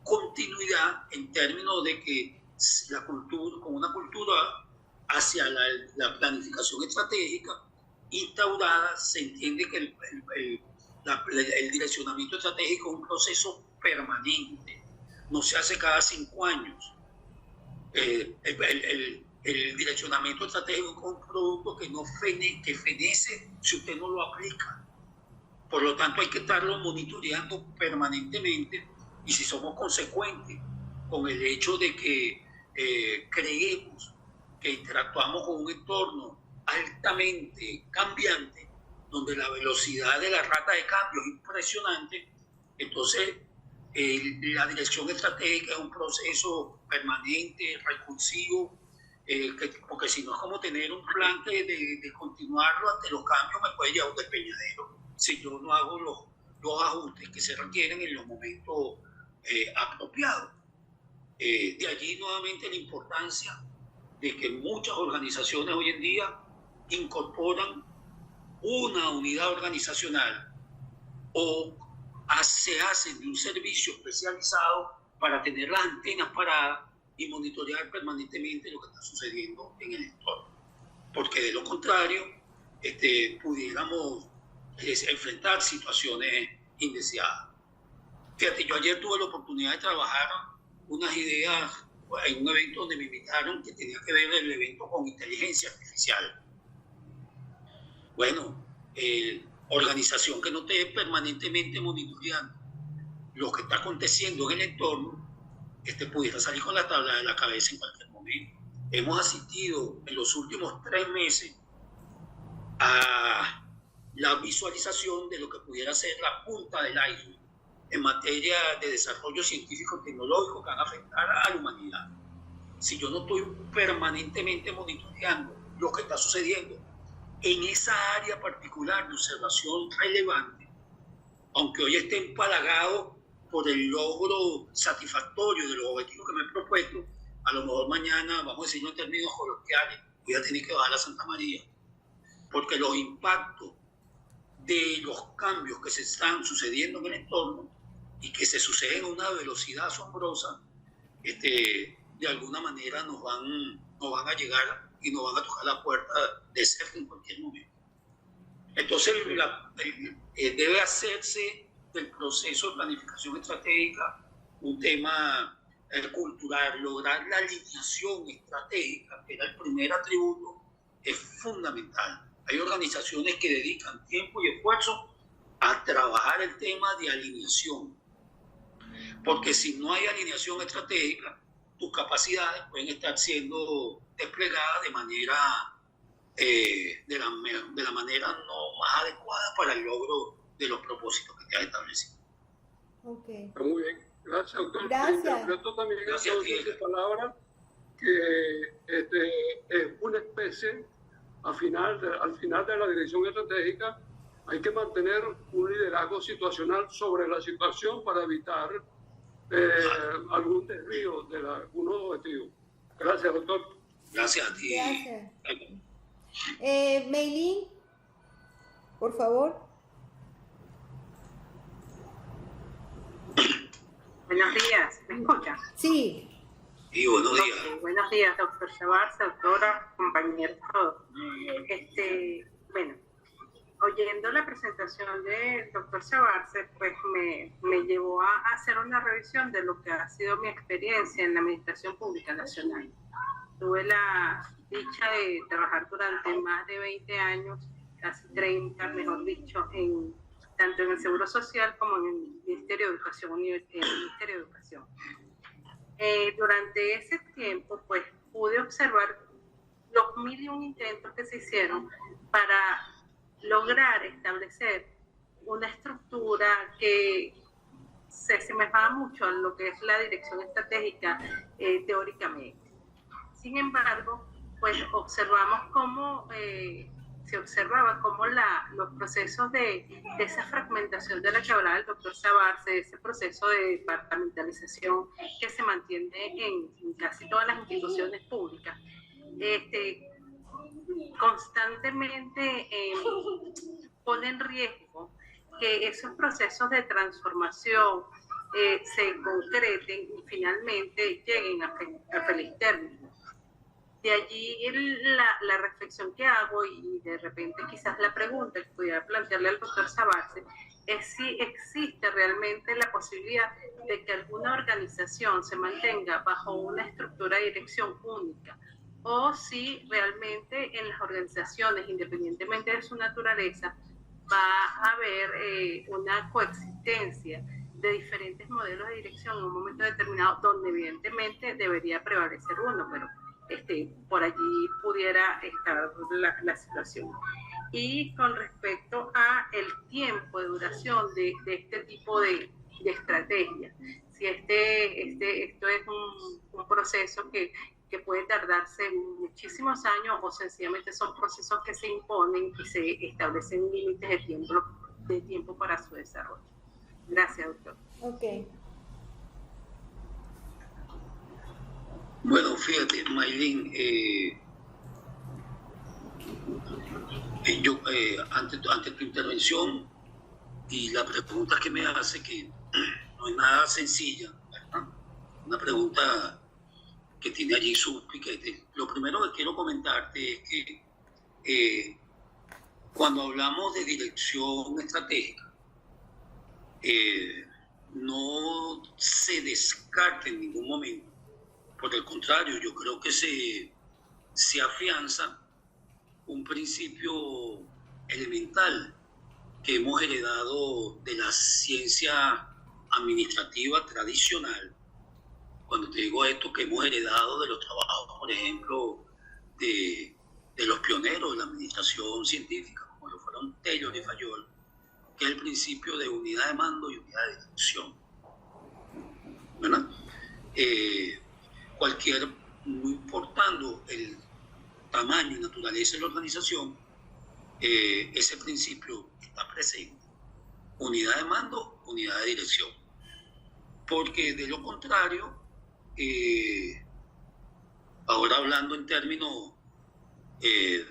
continuidad en términos de que la cultura, con una cultura hacia la planificación estratégica instaurada, se entiende que el direccionamiento estratégico es un proceso permanente, no se hace cada 5 años. El direccionamiento estratégico es un producto que fenece si usted no lo aplica. Por lo tanto, hay que estarlo monitoreando permanentemente, y si somos consecuentes con el hecho de que creemos que interactuamos con un entorno altamente cambiante, donde la velocidad de la rata de cambio es impresionante, entonces la dirección estratégica es un proceso permanente, recursivo, porque si no es como tener un plan de continuarlo ante los cambios, me puede llevar un despeñadero si yo no hago los ajustes que se requieren en los momentos apropiados. De allí nuevamente la importancia de que muchas organizaciones hoy en día incorporan una unidad organizacional o se hacen de un servicio especializado para tener las antenas paradas y monitorear permanentemente lo que está sucediendo en el entorno. Porque de lo contrario, pudiéramos enfrentar situaciones indeseadas. Fíjate, yo ayer tuve la oportunidad de trabajar unas ideas en un evento donde me invitaron que tenía que ver el evento con inteligencia artificial. Bueno, organización que no esté permanentemente monitoreando lo que está aconteciendo en el entorno, pudiera salir con la tabla de la cabeza en cualquier momento. Hemos asistido en los últimos 3 meses a la visualización de lo que pudiera ser la punta del iceberg en materia de desarrollo científico y tecnológico que van a afectar a la humanidad. Si yo no estoy permanentemente monitoreando lo que está sucediendo en esa área particular de observación relevante, aunque hoy esté empalagado por el logro satisfactorio de los objetivos que me he propuesto, a lo mejor mañana, vamos a decirlo en términos coloquiales, voy a tener que bajar a Santa María, porque los impactos de los cambios que se están sucediendo en el entorno y que se suceden a una velocidad asombrosa, de alguna manera nos van a llegar y nos van a tocar la puerta de cerca en cualquier momento. Entonces debe hacerse del proceso de planificación estratégica un tema cultural, lograr la alineación estratégica, que era el primer atributo es fundamental. Hay organizaciones que dedican tiempo y esfuerzo a trabajar el tema de alineación, porque si no hay alineación estratégica, tus capacidades pueden estar siendo desplegadas de la manera no más adecuada para el logro de los propósitos que te has establecido. Okay. Muy bien, gracias, doctor. Gracias. Interpreto también entonces de palabra que es una especie, al final de la dirección estratégica, hay que mantener un liderazgo situacional sobre la situación para evitar algún desvío de algunos objetivos. Gracias, doctor. Gracias a ti. Gracias. Meilín, por favor. Buenos días, ¿me escuchan? Sí. Y buenos días. Okay, buenos días, doctor Chavarse, doctora, compañeros, todos. Bueno, oyendo la presentación del doctor Chavarse, pues me llevó a hacer una revisión de lo que ha sido mi experiencia en la Administración Pública Nacional. Tuve la dicha de trabajar durante más de 20 años, casi 30, mejor dicho, tanto en el Seguro Social como en el Ministerio de Educación. Durante ese tiempo, pues, pude observar los 1001 intentos que se hicieron para lograr establecer una estructura que se asemejaba mucho a lo que es la dirección estratégica teóricamente. Sin embargo, pues observamos cómo se observaba cómo los procesos de esa fragmentación de la que hablaba el doctor Chavarse, ese proceso de departamentalización que se mantiene en casi todas las instituciones públicas, constantemente pone en riesgo que esos procesos de transformación se concreten y finalmente lleguen a feliz término. De allí la reflexión que hago y de repente quizás la pregunta que pudiera plantearle al doctor Chavarse es si existe realmente la posibilidad de que alguna organización se mantenga bajo una estructura de dirección única o si realmente en las organizaciones, independientemente de su naturaleza, va a haber una coexistencia de diferentes modelos de dirección en un momento determinado donde evidentemente debería prevalecer uno, pero por allí pudiera estar la situación. Y con respecto a el tiempo de duración de este tipo de estrategia, si esto es un proceso que puede tardarse muchísimos años o sencillamente son procesos que se imponen y se establecen límites de tiempo para su desarrollo. Gracias, doctor. Ok. Bueno, fíjate, Maylin, yo ante tu intervención y la pregunta que me hace, que no es nada sencilla, ¿verdad? Una pregunta que tiene allí su piquete. Lo primero que quiero comentarte es que cuando hablamos de dirección estratégica, no se descarta en ningún momento. Por el contrario, yo creo que se afianza un principio elemental que hemos heredado de la ciencia administrativa tradicional. Cuando te digo esto, que hemos heredado de los trabajos, por ejemplo, de los pioneros de la administración científica, como lo fueron Taylor y Fayol, que es el principio de unidad de mando y unidad de dirección. ¿Verdad? No importando el tamaño y naturaleza de la organización, ese principio está presente. Unidad de mando, unidad de dirección. Porque de lo contrario, ahora hablando en términos de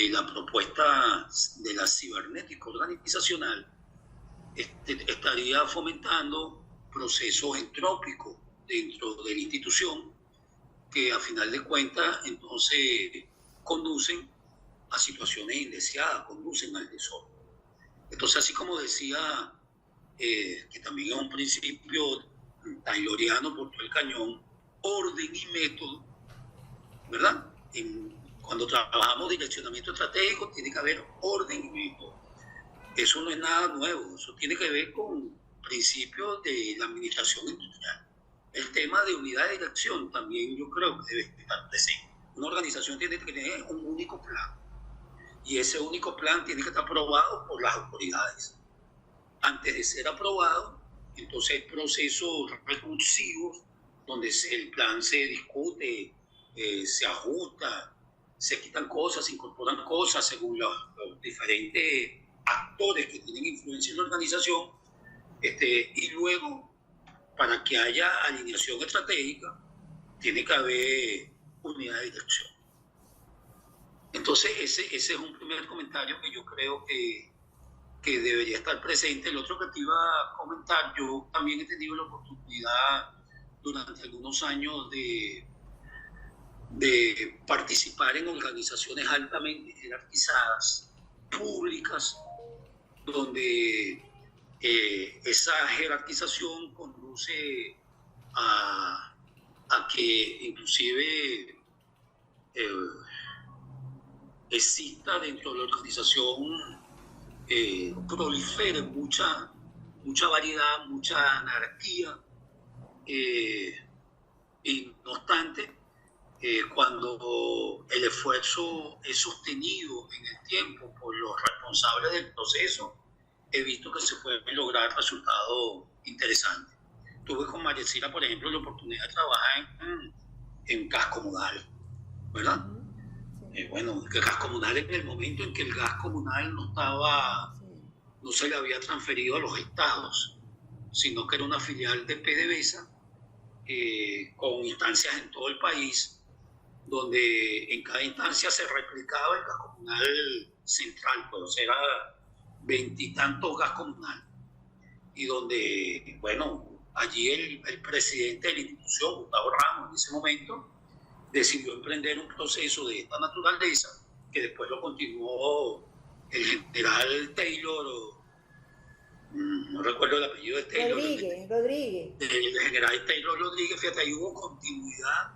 la propuesta de la cibernética organizacional, estaría fomentando procesos entrópicos dentro de la institución que a final de cuentas entonces conducen a situaciones indeseadas, conducen al desorden. Entonces, así como decía, que también es un principio tayloriano por todo el cañón, orden y método, ¿verdad? Cuando trabajamos direccionamiento estratégico, tiene que haber orden y método. Eso no es nada nuevo, eso tiene que ver con principios de la administración industrial. El tema de unidad de dirección también yo creo que debe estar presente. Una organización tiene que tener un único plan, y ese único plan tiene que estar aprobado por las autoridades. Antes de ser aprobado, entonces hay procesos recursivos donde el plan se discute, se ajusta, se quitan cosas, se incorporan cosas según los diferentes actores que tienen influencia en la organización, y luego, para que haya alineación estratégica, tiene que haber unidad de dirección. Entonces, ese es un primer comentario que yo creo que debería estar presente. El otro que te iba a comentar, yo también he tenido la oportunidad durante algunos años de participar en organizaciones altamente jerarquizadas, públicas, donde esa jerarquización conduce a que inclusive exista dentro de la organización, prolifere mucha variedad, mucha anarquía, y no obstante, cuando el esfuerzo es sostenido en el tiempo por los responsables del proceso, he visto que se pueden lograr resultados interesantes. Tuve con Mariecira, por ejemplo, la oportunidad de trabajar en gas comunal, ¿verdad? Bueno, el gas comunal, en el momento en que el gas comunal no se le había transferido a los estados, sino que era una filial de PDVSA, con instancias en todo el país, donde en cada instancia se replicaba el gas comunal central, pues era 20 y tantos gas comunal, y donde, bueno, allí el presidente de la institución, Gustavo Ramos, en ese momento, decidió emprender un proceso de esta naturaleza, que después lo continuó el general Taylor, no recuerdo el apellido de Taylor. Rodríguez. El general Taylor Rodríguez, fíjate, ahí hubo continuidad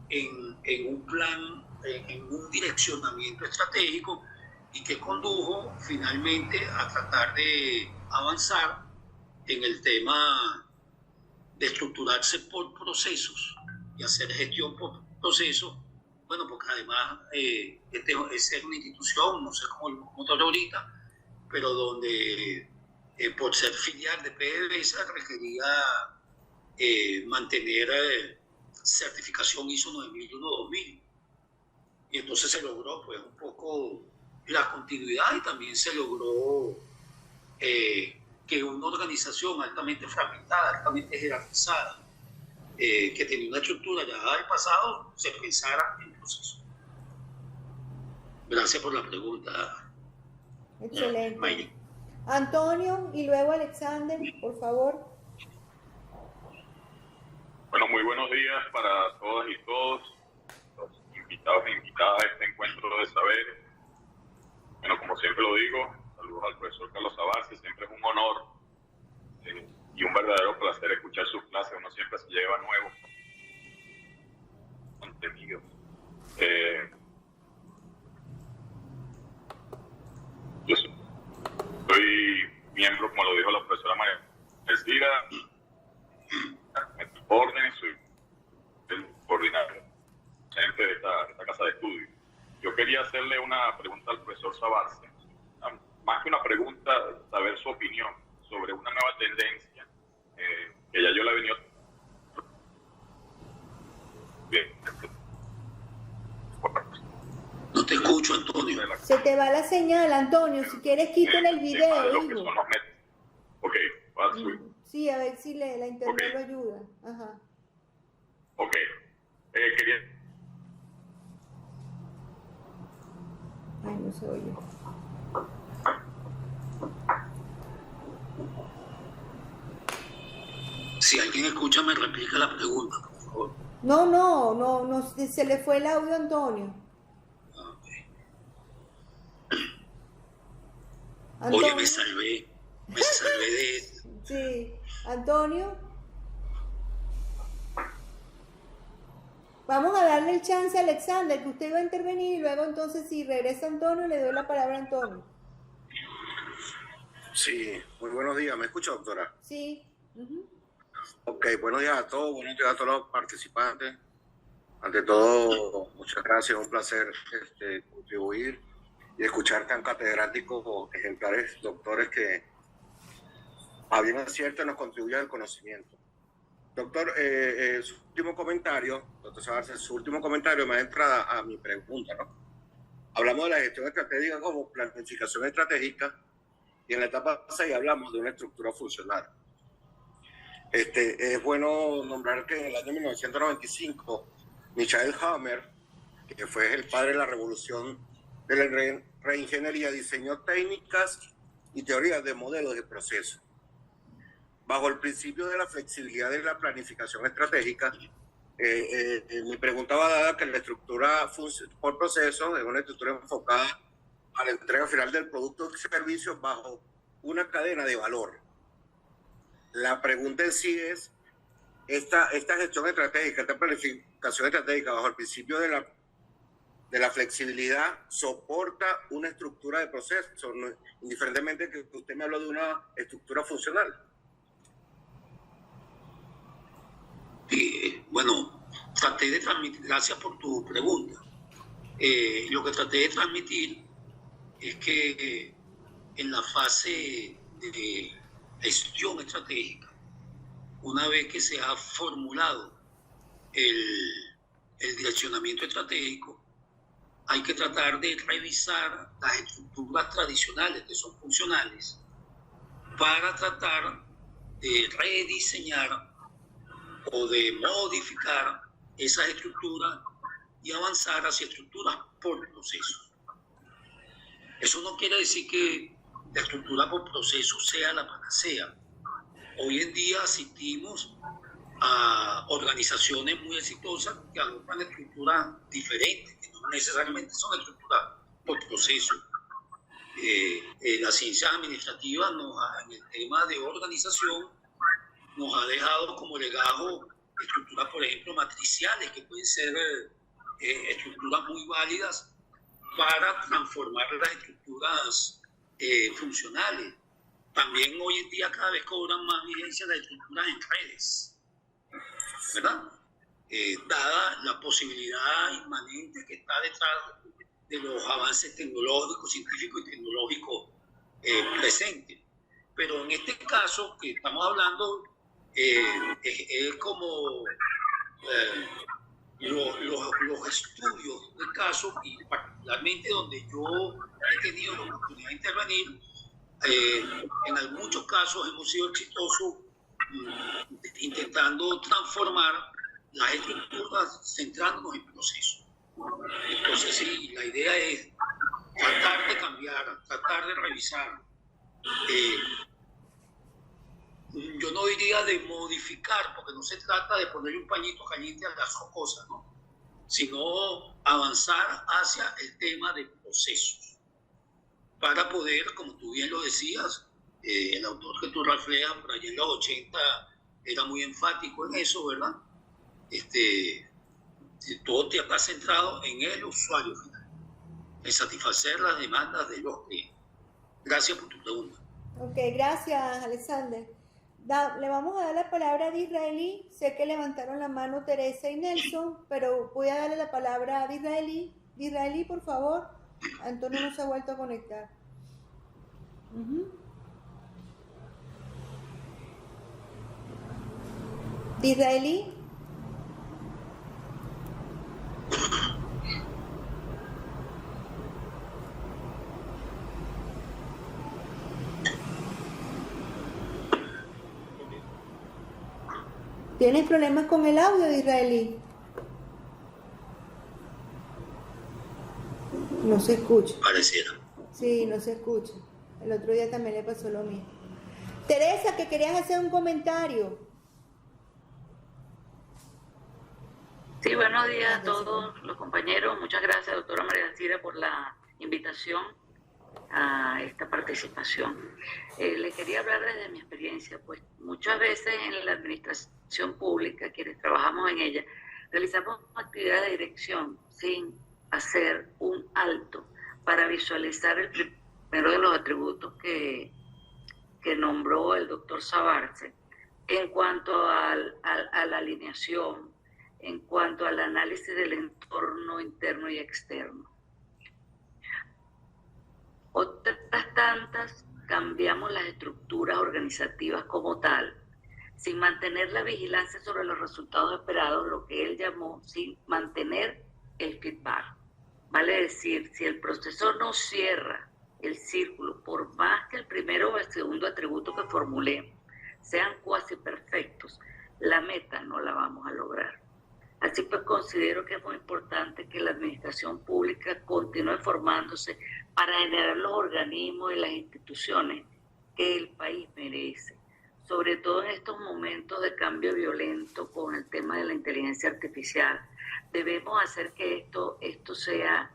en un plan, en un direccionamiento estratégico, y que condujo finalmente a tratar de avanzar en el tema de estructurarse por procesos y hacer gestión por procesos. Bueno, porque además es una institución, no sé cómo te hablo ahorita, pero donde por ser filial de PDVSA requería mantener certificación ISO 9001-2000. Y entonces se logró pues un poco la continuidad, y también se logró que una organización altamente fragmentada, altamente jerarquizada, que tenía una estructura ya del pasado, se pensara en proceso. Gracias por la pregunta. Excelente. Mayra. Antonio y luego Alexander, por favor. Bueno, muy buenos días para todas y todos los invitados e invitadas a este encuentro de saberes. Bueno, como siempre lo digo, saludos al profesor Carlos Sabarce, siempre es un honor y un verdadero placer escuchar sus clases. Uno siempre se lleva nuevo contenido. Yo soy miembro, como lo dijo la profesora María Elcira, órdenes, soy el coordinador docente de esta casa de estudio. Yo quería hacerle una pregunta al profesor Sabarce, más que una pregunta, saber su opinión sobre una nueva tendencia que ya yo la he venido. Bien. No te escucho, Antonio. Se te va la señal, Antonio. Si quieres, quítale el video. De lo que son los métodos. Ok, va a subir. Sí, a ver si la internet lo ayuda. Ajá. Ok. Quería... Ay, no se oye. Si alguien escucha, me replica la pregunta, por favor. No, se le fue el audio a Antonio. Antonio. Oye, me salvé de eso. Sí, Antonio. Vamos a darle el chance a Alexander, que usted va a intervenir, y luego entonces si regresa Antonio, le doy la palabra a Antonio. Sí, muy buenos días. ¿Me escucha, doctora? Sí. Ok, buenos días a todos, buenos días a todos los participantes. Ante todo, muchas gracias, un placer contribuir y escuchar tan catedráticos ejemplares, doctores que a bien cierto nos contribuyen al conocimiento. Doctor, su último comentario, doctor Sabarce, su último comentario me da entrada a mi pregunta, ¿no? Hablamos de la gestión estratégica como planificación estratégica y en la etapa 6 hablamos de una estructura funcional. Es bueno nombrar que en el año 1995, Michael Hammer, que fue el padre de la revolución de la reingeniería, diseñó técnicas y teorías de modelos de proceso. Bajo el principio de la flexibilidad de la planificación estratégica, mi pregunta va dada que la estructura por proceso es una estructura enfocada a la entrega final del producto o servicio bajo una cadena de valor. La pregunta en sí es, esta gestión estratégica, esta planificación estratégica bajo el principio de la flexibilidad soporta una estructura de proceso, ¿no? Indiferentemente que usted me habló de una estructura funcional. Bueno, traté de transmitir, gracias por tu pregunta. Lo que traté de transmitir es que en la fase de gestión estratégica, una vez que se ha formulado el direccionamiento estratégico, hay que tratar de revisar las estructuras tradicionales que son funcionales para tratar de rediseñar o de modificar esas estructuras y avanzar hacia estructuras por procesos. Eso no quiere decir que la estructura por proceso sea la panacea. Hoy en día asistimos a organizaciones muy exitosas que adoptan estructuras diferentes, que no necesariamente son estructuras por proceso. La ciencia administrativa en el tema de organización nos ha dejado como legado estructuras, por ejemplo, matriciales, que pueden ser estructuras muy válidas para transformar las estructuras funcionales. También hoy en día cada vez cobran más vigencia las estructuras en redes, ¿verdad? Dada la posibilidad inmanente que está detrás de los avances tecnológicos, científicos y tecnológicos presentes. Pero en este caso que estamos hablando, es como los estudios de caso, y particularmente donde yo he tenido la oportunidad de intervenir, en muchos casos hemos sido exitosos intentando transformar las estructuras centrándonos en procesos. Entonces sí, la idea es tratar de cambiar, tratar de revisar. Yo no diría de modificar, porque no se trata de ponerle un pañito caliente a las cosas, ¿no? Sino avanzar hacia el tema de procesos, para poder, como tú bien lo decías, el autor que tú reflejas por allá en los 80 era muy enfático en eso, ¿verdad? Todo te está centrado en el usuario final, en satisfacer las demandas de los clientes. Gracias por tu pregunta. Ok, gracias, Alexander. Le vamos a dar la palabra a Disraeli. Sé que levantaron la mano Teresa y Nelson, pero voy a darle la palabra a Disraeli. Disraeli, por favor. Antonio no se ha vuelto a conectar. Disraeli. ¿Tienes problemas con el audio de Disraeli? No se escucha. Pareciera. Sí, no se escucha. El otro día también le pasó lo mismo. Teresa, que querías hacer un comentario. Sí, buenos días a todos los compañeros. Muchas gracias, doctora María Alcira, por la invitación a esta participación. Le quería hablar desde mi experiencia, pues muchas veces en la administración pública, quienes trabajamos en ella, Realizamos actividades de dirección sin hacer un alto para visualizar el primero de los atributos que nombró el doctor Sabarce en cuanto a la alineación, en cuanto al análisis del entorno interno y externo. Otras tantas, cambiamos las estructuras organizativas como tal, sin mantener la vigilancia sobre los resultados esperados, lo que él llamó sin mantener el feedback. Vale decir, si el proceso no cierra el círculo, por más que el primero o el segundo atributo que formulemos sean cuasi perfectos, la meta no la vamos a lograr. Así pues, considero que es muy importante que la administración pública continúe formándose para generar los organismos y las instituciones que el país merece, sobre todo en estos momentos de cambio violento con el tema de la inteligencia artificial. Debemos hacer que esto sea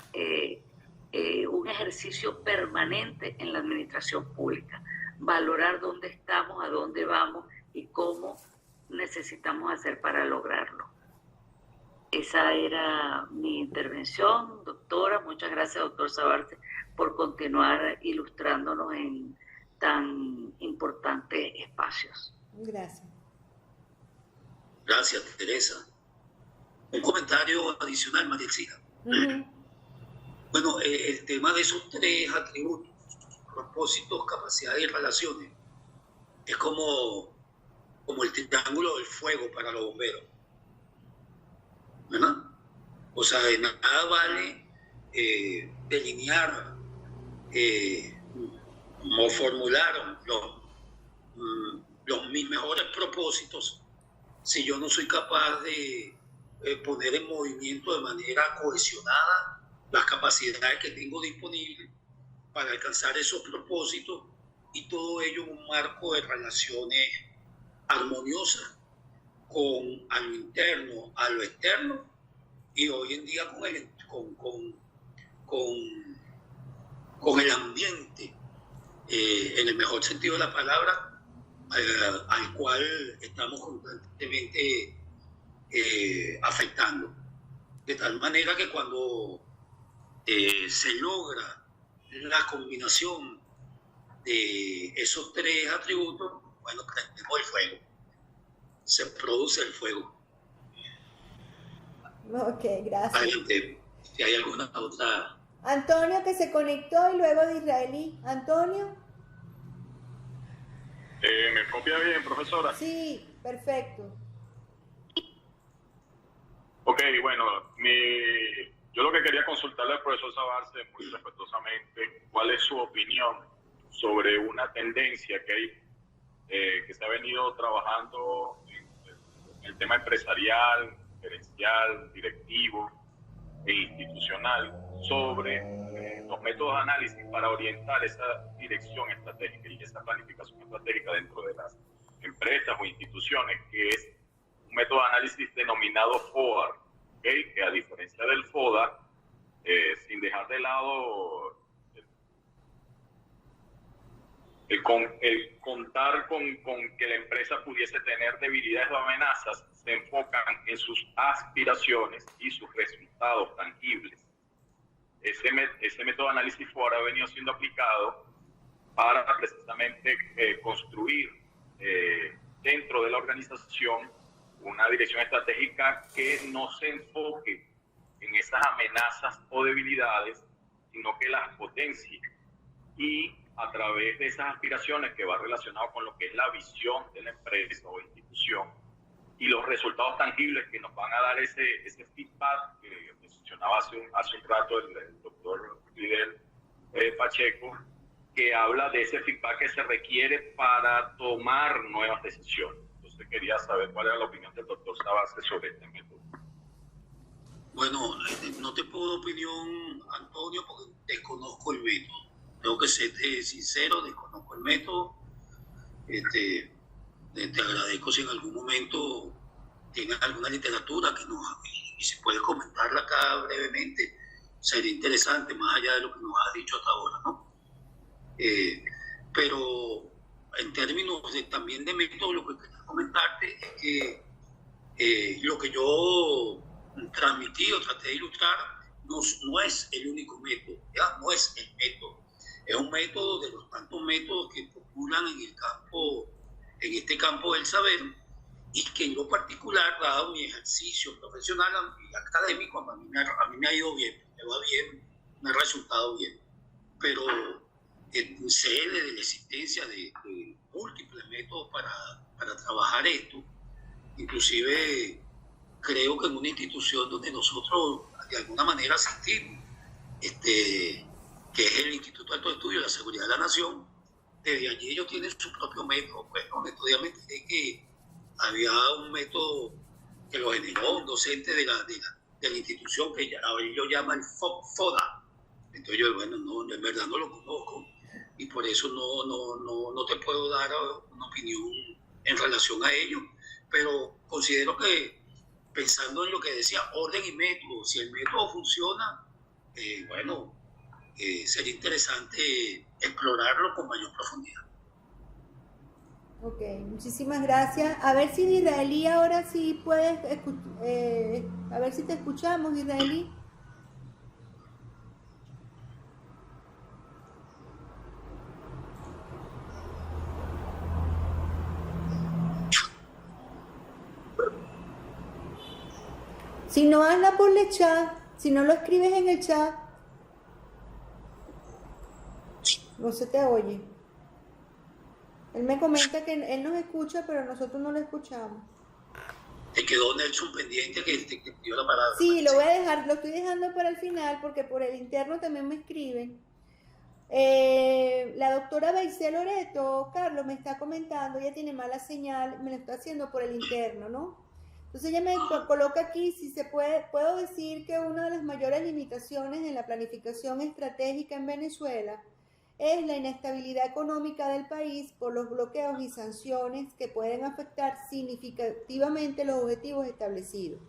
un ejercicio permanente en la administración pública, valorar dónde estamos, a dónde vamos y cómo necesitamos hacer para lograrlo. Esa era mi intervención, doctora. Muchas gracias, doctor Sabarce, por continuar ilustrándonos en tan importantes espacios. Gracias. Gracias, Teresa. Un comentario adicional, María Elcira. Bueno, el tema de esos tres atributos, propósitos, capacidades y relaciones, es como el triángulo del fuego para los bomberos, ¿verdad? O sea, de nada vale delinear o formular mis mejores propósitos si yo no soy capaz de poner en movimiento de manera cohesionada las capacidades que tengo disponibles para alcanzar esos propósitos, y todo ello en un marco de relaciones armoniosas a lo interno, a lo externo, y hoy en día con el ambiente, en el mejor sentido de la palabra, al cual estamos constantemente afectando. De tal manera que cuando se logra la combinación de esos tres atributos, bueno, prendemos el fuego, se produce el fuego. Ok, gracias. Adelante, si hay alguna otra. Antonio, que se conectó, y luego de Israelí. Antonio. ¿Me copia bien, profesora? Sí, perfecto. Ok, bueno, yo lo que quería consultarle al profesor Sabarce muy respetuosamente, ¿cuál es su opinión sobre una tendencia que hay, que se ha venido trabajando en el tema empresarial, gerencial, directivo e institucional, sobre los métodos de análisis para orientar esa dirección estratégica y esa planificación estratégica dentro de las empresas o instituciones, que es un método de análisis denominado FODA, ¿okay? Que a diferencia del FODA, sin dejar de lado el contar con que la empresa pudiese tener debilidades o amenazas, se enfocan en sus aspiraciones y sus resultados tangibles. Ese método de análisis FODA ha venido siendo aplicado para precisamente construir dentro de la organización una dirección estratégica que no se enfoque en esas amenazas o debilidades, sino que las potencie, y a través de esas aspiraciones, que va relacionado con lo que es la visión de la empresa o institución y los resultados tangibles que nos van a dar ese feedback que mencionaba hace un rato el doctor Fidel Pacheco, que habla de ese feedback que se requiere para tomar nuevas decisiones. Entonces quería saber cuál era la opinión del doctor Sabarce sobre este método. Bueno, no te puedo dar opinión, Antonio, porque desconozco el método. Tengo que ser sincero, desconozco el método. Te agradezco si en algún momento tienes alguna literatura y si puedes comentarla acá brevemente, sería interesante, más allá de lo que nos has dicho hasta ahora, ¿no? Pero en términos también de método, lo que quería comentarte es que lo que yo transmití o traté de ilustrar, no es el único método, ¿ya? No es el método. Es un método de los tantos métodos que populan en este campo del saber, y que en lo particular, dado mi ejercicio profesional y académico, a mí me ha ido bien, me va bien, me ha resultado bien. Pero sé de la existencia de múltiples métodos para trabajar esto. Inclusive creo que en una institución donde nosotros de alguna manera asistimos, que es el Instituto de Alto Estudio de la Seguridad de la Nación, desde allí ellos tienen su propio método. Pues, donde todavía me enteré que había un método que lo generó un docente de la institución, que ellos llaman FODA. Entonces yo, bueno, no, en verdad no lo conozco, y por eso no te puedo dar una opinión en relación a ello, pero considero que, pensando en lo que decía, orden y método, si el método funciona, sería interesante explorarlo con mayor profundidad. Ok, muchísimas gracias. A ver si Israelí ahora sí puedes, a ver si te escuchamos, Israelí. Si no habla por el chat, si no lo escribes en el chat, no se te oye. Él me comenta que él nos escucha, pero nosotros no lo escuchamos. Te quedó Nelson pendiente que dio la palabra. Sí, lo estoy dejando para el final, porque por el interno también me escriben. La doctora Baisé Loreto, Carlos, me está comentando, ella tiene mala señal, me lo está haciendo por el interno, ¿no? Entonces ella me coloca aquí, si se puedo decir que una de las mayores limitaciones en la planificación estratégica en Venezuela es la inestabilidad económica del país por los bloqueos y sanciones que pueden afectar significativamente los objetivos establecidos.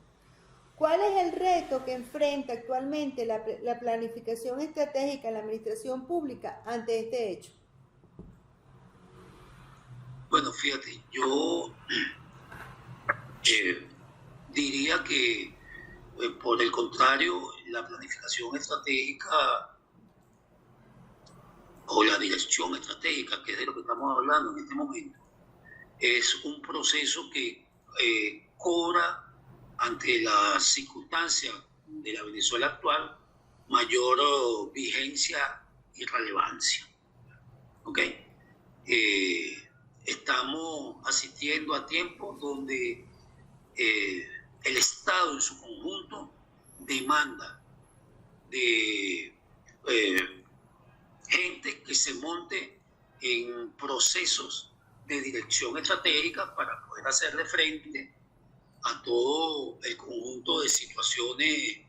¿Cuál es el reto que enfrenta actualmente la planificación estratégica en la administración pública ante este hecho? Bueno, fíjate, yo diría que, por el contrario, la planificación estratégica o la dirección estratégica, que es de lo que estamos hablando en este momento, es un proceso que cobra, ante las circunstancias de la Venezuela actual, mayor vigencia y relevancia. ¿Ok? Estamos asistiendo a tiempos donde el Estado en su conjunto demanda de gente que se monte en procesos de dirección estratégica para poder hacerle frente a todo el conjunto de situaciones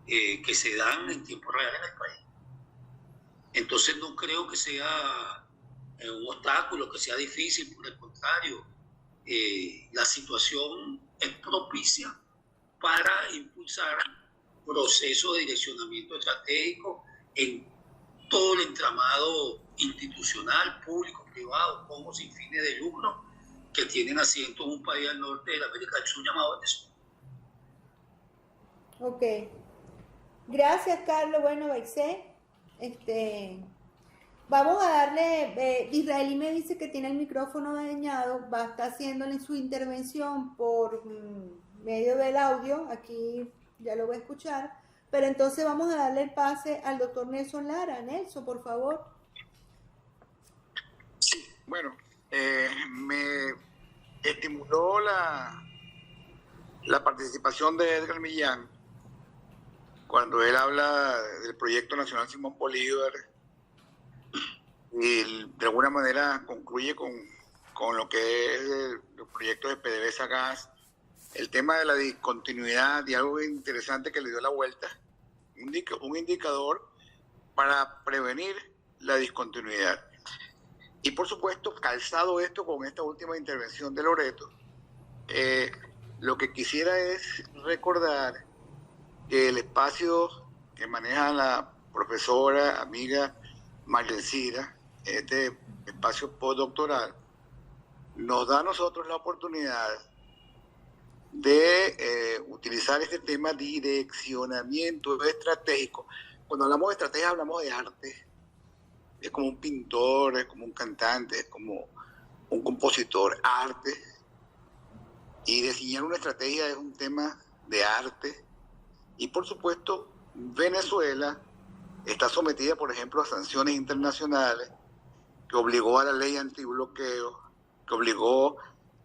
que se dan en tiempo real en el país. Entonces no creo que sea un obstáculo, que sea difícil, por el contrario, la situación es propicia para impulsar procesos de direccionamiento estratégico en todo el entramado institucional, público, privado, como sin fines de lucro, que tienen asiento en un país al norte de la América del Sur llamado Venezuela. Ok. Gracias, Carlos. Bueno, Baisé, vamos a darle, Israelí me dice que tiene el micrófono dañado, va a estar haciéndole su intervención por medio del audio, aquí ya lo voy a escuchar, pero entonces vamos a darle el pase al doctor Nelson Lara. Nelson, por favor. Sí, bueno, me estimuló la participación de Edgar Millán cuando él habla del Proyecto Nacional Simón Bolívar y de alguna manera concluye con lo que es los proyectos de PDVSA Gas, el tema de la discontinuidad y algo interesante que le dio la vuelta, un indicador para prevenir la discontinuidad. Y por supuesto, calzado esto con esta última intervención de Loreto, lo que quisiera es recordar que el espacio que maneja la profesora, amiga María Elcira, este espacio postdoctoral, nos da a nosotros la oportunidad de utilizar este tema de direccionamiento estratégico. Cuando hablamos de estrategia hablamos de arte. Es como un pintor, es como un cantante, es como un compositor, arte. Y diseñar una estrategia es un tema de arte. Y por supuesto, Venezuela está sometida, por ejemplo, a sanciones internacionales, que obligó a la ley antibloqueo, que obligó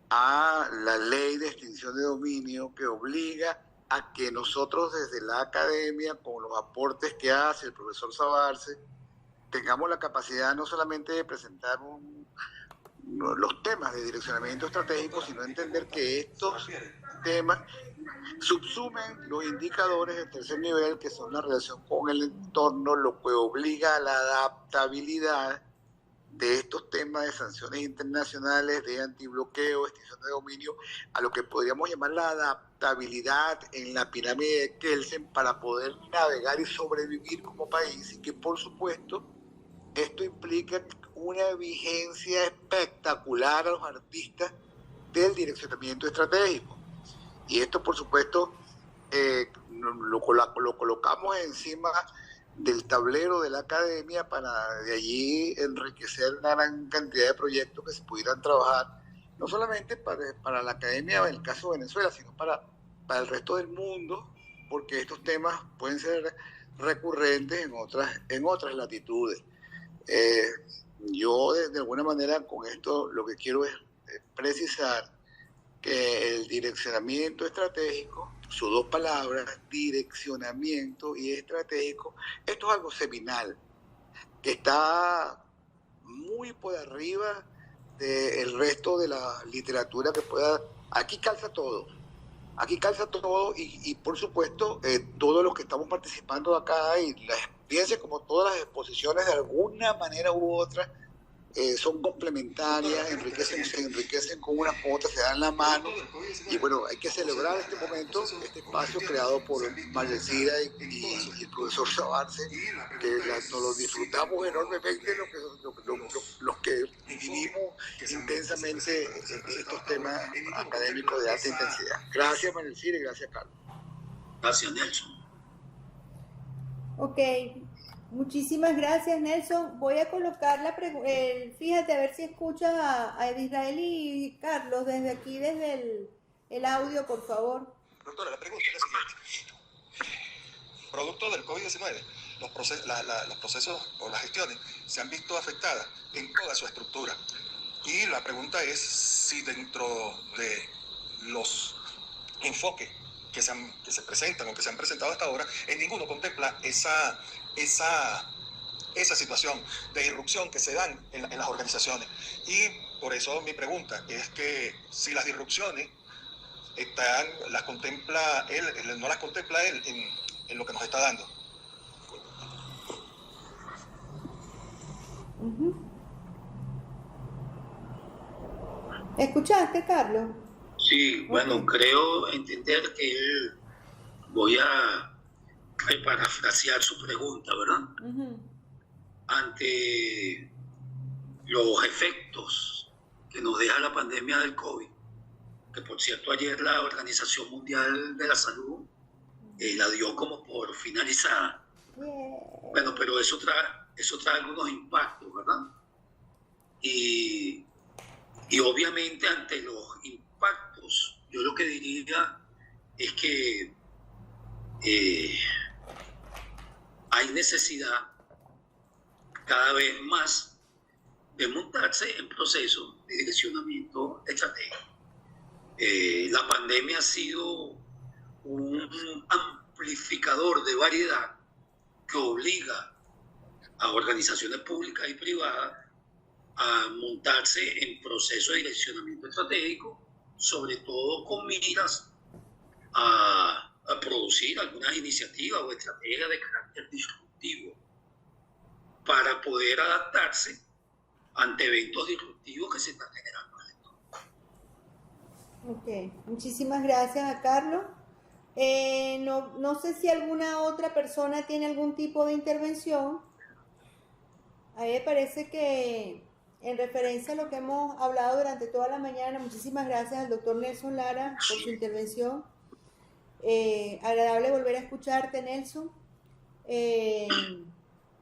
a la ley de extinción de dominio, que obliga a que nosotros desde la academia, con los aportes que hace el profesor Sabarce, tengamos la capacidad no solamente de presentar los temas de direccionamiento estratégico, sino entender que estos temas subsumen los indicadores del tercer nivel, que son la relación con el entorno, lo que obliga a la adaptabilidad de estos temas de sanciones internacionales, de antibloqueo, extinción de dominio, a lo que podríamos llamar la adaptabilidad en la pirámide de Kelsen para poder navegar y sobrevivir como país, y que por supuesto esto implica una vigencia espectacular a los artistas del direccionamiento estratégico. Y esto, por supuesto, lo colocamos encima del tablero de la academia para de allí enriquecer una gran cantidad de proyectos que se pudieran trabajar, no solamente para la academia en el caso de Venezuela, sino para el resto del mundo, porque estos temas pueden ser recurrentes en otras latitudes. Yo de alguna manera con esto lo que quiero es precisar que el direccionamiento estratégico, sus dos palabras, direccionamiento y estratégico, esto es algo seminal, que está muy por arriba del resto de la literatura que pueda. Aquí calza todo y por supuesto todos los que estamos participando acá y las experiencias, como todas las exposiciones, de alguna manera u otra son complementarias, se enriquecen con unas con otras, se dan la mano. Y bueno, hay que celebrar este momento, este espacio creado por Marlesira y el profesor Sabarce, que nos lo disfrutamos enormemente los que vivimos intensamente estos temas académicos de alta intensidad. Gracias, Marlesira, y gracias, Carlos. Gracias, Nelson. Ok. Muchísimas gracias, Nelson. Voy a colocar fíjate, a ver si escuchas a Israel y Carlos desde aquí, desde el audio, por favor. Doctora, la pregunta es la siguiente. Producto del COVID-19, los procesos o las gestiones se han visto afectadas en toda su estructura. Y la pregunta es si dentro de los enfoques que se presentan o que se han presentado hasta ahora, en ninguno contempla esa situación de irrupción que se dan en las organizaciones. Y por eso mi pregunta es que si las disrupciones no las contempla él en lo que nos está dando. ¿Escuchaste, Carlos? Sí, bueno, creo entender que voy a parafrasear su pregunta, ¿verdad? Ante los efectos que nos deja la pandemia del COVID, que por cierto ayer la Organización Mundial de la Salud la dio como por finalizada. Bueno, pero eso trae algunos impactos, ¿verdad? Y obviamente ante los impactos, yo lo que diría es que hay necesidad cada vez más de montarse en procesos de direccionamiento estratégico. La pandemia ha sido un amplificador de variedad que obliga a organizaciones públicas y privadas a montarse en procesos de direccionamiento estratégico, sobre todo con miras a producir algunas iniciativas o estrategias de carácter disruptivo para poder adaptarse ante eventos disruptivos que se están generando. Ok, muchísimas gracias a Carlos. No sé si alguna otra persona tiene algún tipo de intervención. A mí me parece que en referencia a lo que hemos hablado durante toda la mañana. Muchísimas gracias al doctor Nelson Lara por su intervención. Agradable volver a escucharte, Nelson.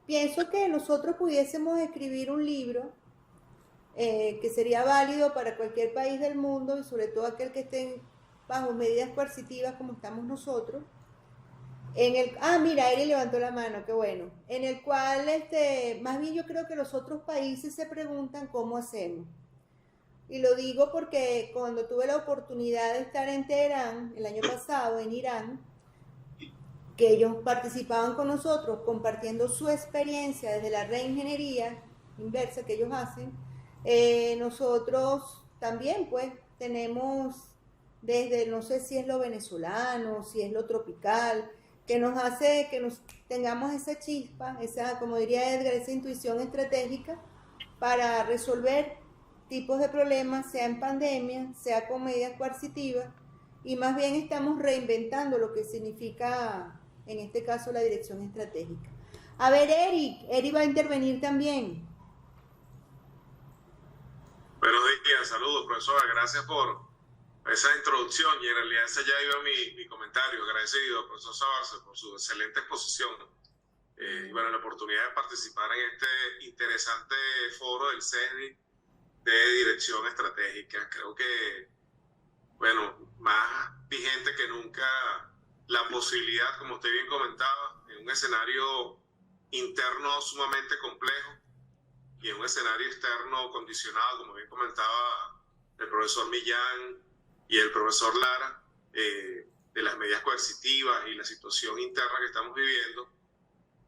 Pienso que nosotros pudiésemos escribir un libro que sería válido para cualquier país del mundo y sobre todo aquel que esté bajo medidas coercitivas como estamos nosotros. Mira, Eri levantó la mano, qué bueno. En el cual, más bien yo creo que los otros países se preguntan cómo hacemos. Y lo digo porque cuando tuve la oportunidad de estar en Teherán, el año pasado, en Irán, que ellos participaban con nosotros compartiendo su experiencia desde la reingeniería inversa que ellos hacen, nosotros también pues tenemos desde, no sé si es lo venezolano, si es lo tropical, que nos hace que nos tengamos esa chispa, esa, como diría Edgar, esa intuición estratégica para resolver tipos de problemas, sea en pandemia, sea con medidas coercitivas, y más bien estamos reinventando lo que significa, en este caso, la dirección estratégica. A ver, Eric va a intervenir también. Buenos días, saludos, profesora, gracias por esa introducción, y en realidad ese ya iba mi comentario, agradecido al profesor Sabarce por su excelente exposición y bueno, la oportunidad de participar en este interesante foro del CESDI de dirección estratégica. Creo que, bueno, más vigente que nunca la posibilidad, como usted bien comentaba, en un escenario interno sumamente complejo y en un escenario externo condicionado, como bien comentaba el profesor Millán y el profesor Lara, de las medidas coercitivas y la situación interna que estamos viviendo.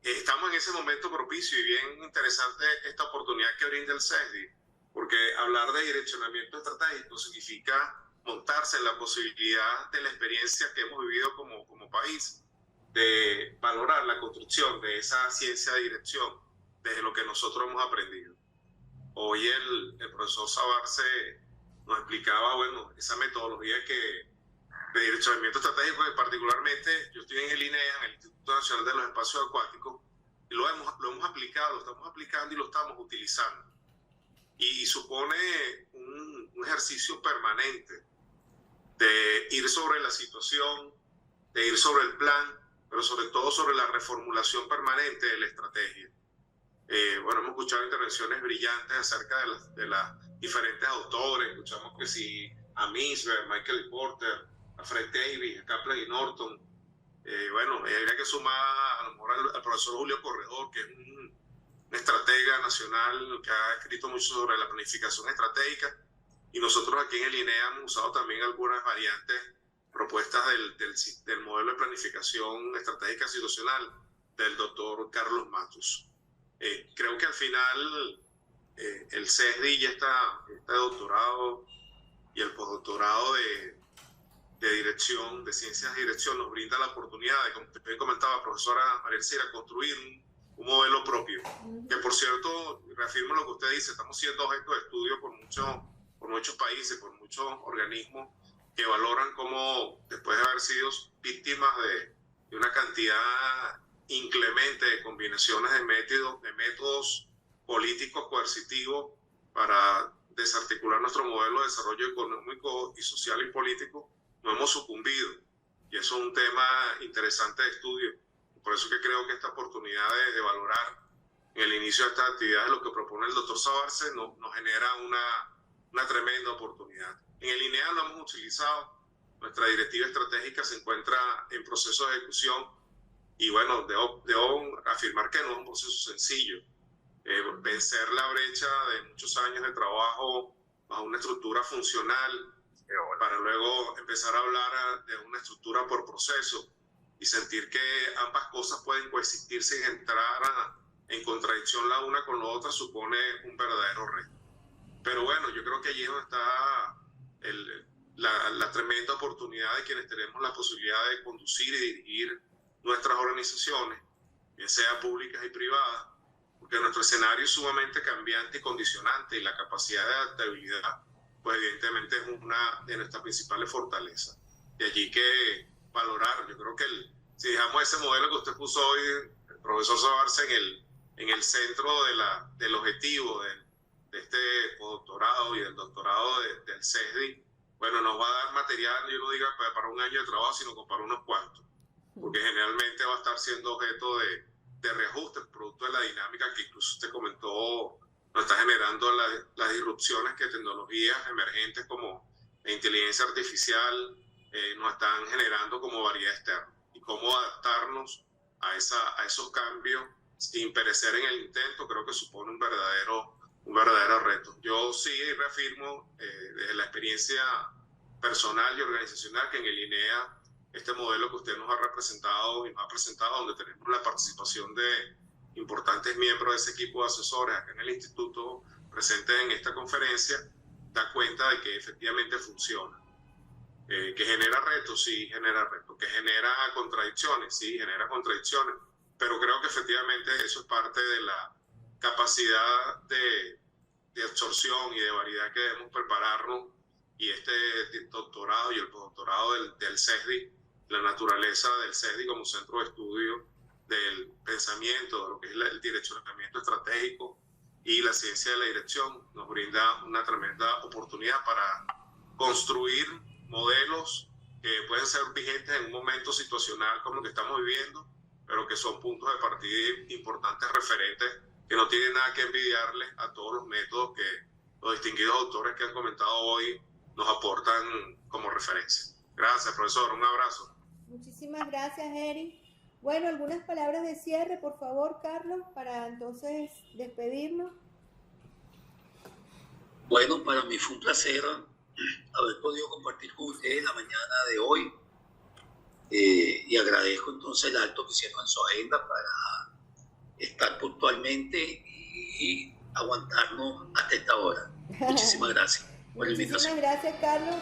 Estamos en ese momento propicio y bien interesante esta oportunidad que brinda el CESDI, porque hablar de direccionamiento estratégico significa montarse en la posibilidad de la experiencia que hemos vivido como país, de valorar la construcción de esa ciencia de dirección desde lo que nosotros hemos aprendido. Hoy el profesor Sabarce nos explicaba, bueno, esa metodología de direccionamiento estratégico, que particularmente yo estoy en el INEA, en el Instituto Nacional de los Espacios Acuáticos, y lo hemos aplicado, lo estamos aplicando y lo estamos utilizando. Y supone un ejercicio permanente de ir sobre la situación, de ir sobre el plan, pero sobre todo sobre la reformulación permanente de la estrategia. Bueno, hemos escuchado intervenciones brillantes acerca de las diferentes autores. Escuchamos que si a Misberg, Michael Porter, a Fred Davis, a Kaplan y Norton. Bueno, habría que sumar a lo mejor al profesor Julio Corredor, que es un estratega nacional que ha escrito mucho sobre la planificación estratégica, y nosotros aquí en el INEA hemos usado también algunas variantes propuestas del modelo de planificación estratégica institucional del doctor Carlos Matus. Creo que al final el CESDI y este doctorado y el postdoctorado de dirección, de ciencias de dirección, nos brinda la oportunidad de, como bien comentaba la profesora María Elcira, construir un modelo propio, que por cierto, reafirmo lo que usted dice, estamos siendo objeto de estudio por muchos países, por muchos organismos que valoran cómo, después de haber sido víctimas de una cantidad inclemente de combinaciones de métodos políticos coercitivos para desarticular nuestro modelo de desarrollo económico y social y político, no hemos sucumbido. Y eso es un tema interesante de estudio. Por eso que creo que esta oportunidad de valorar en el inicio de estas actividades lo que propone el doctor Sabarce nos genera una tremenda oportunidad. En el INEA lo hemos utilizado. Nuestra directiva estratégica se encuentra en proceso de ejecución y bueno, debo afirmar que no es un proceso sencillo. Vencer la brecha de muchos años de trabajo bajo una estructura funcional para luego empezar a hablar de una estructura por proceso y sentir que ambas cosas pueden coexistir sin entrar en contradicción la una con la otra supone un verdadero reto. Pero bueno, yo creo que allí es donde está la tremenda oportunidad de quienes tenemos la posibilidad de conducir y dirigir nuestras organizaciones, ya sea públicas y privadas, porque nuestro escenario es sumamente cambiante y condicionante y la capacidad de adaptabilidad, pues evidentemente es una de nuestras principales fortalezas. De allí que valorar, yo creo que si dejamos ese modelo que usted puso hoy, el profesor Sabarce, en el centro del objetivo de este doctorado del CESDI, bueno, nos va a dar material, yo no diga para un año de trabajo, sino para unos cuantos, porque generalmente va a estar siendo objeto de reajuste, producto de la dinámica que incluso usted comentó, nos está generando las disrupciones que tecnologías emergentes como la inteligencia artificial nos están generando como variedad externa, y cómo adaptarnos a esos cambios sin perecer en el intento, creo que supone un verdadero reto. Yo sí reafirmo desde la experiencia personal y organizacional que en el INEA, este modelo que usted nos ha representado y nos ha presentado, donde tenemos la participación de importantes miembros de ese equipo de asesores acá en el instituto presentes en esta conferencia, da cuenta de que efectivamente funciona. Que genera retos, sí, genera retos. Que genera contradicciones, sí, genera contradicciones. Pero creo que efectivamente eso es parte de la capacidad de absorción y de variedad que debemos prepararnos. Y este doctorado y el postdoctorado del CESDI, la naturaleza del CESDI como centro de estudio del pensamiento, de lo que es el direccionamiento estratégico y la ciencia de la dirección, nos brinda una tremenda oportunidad para construir modelos que pueden ser vigentes en un momento situacional como el que estamos viviendo, pero que son puntos de partida importantes, referentes, que no tienen nada que envidiarle a todos los métodos que los distinguidos autores que han comentado hoy nos aportan como referencia. Gracias, profesor. Un abrazo. Muchísimas gracias, Eric. Bueno, algunas palabras de cierre, por favor, Carlos, para entonces despedirnos. Bueno, para mí fue un placer haber podido compartir con ustedes la mañana de hoy. Y agradezco entonces el alto que hicieron en su agenda para estar puntualmente y aguantarnos hasta esta hora. Muchísimas gracias por la invitación. Muchísimas gracias, Carlos.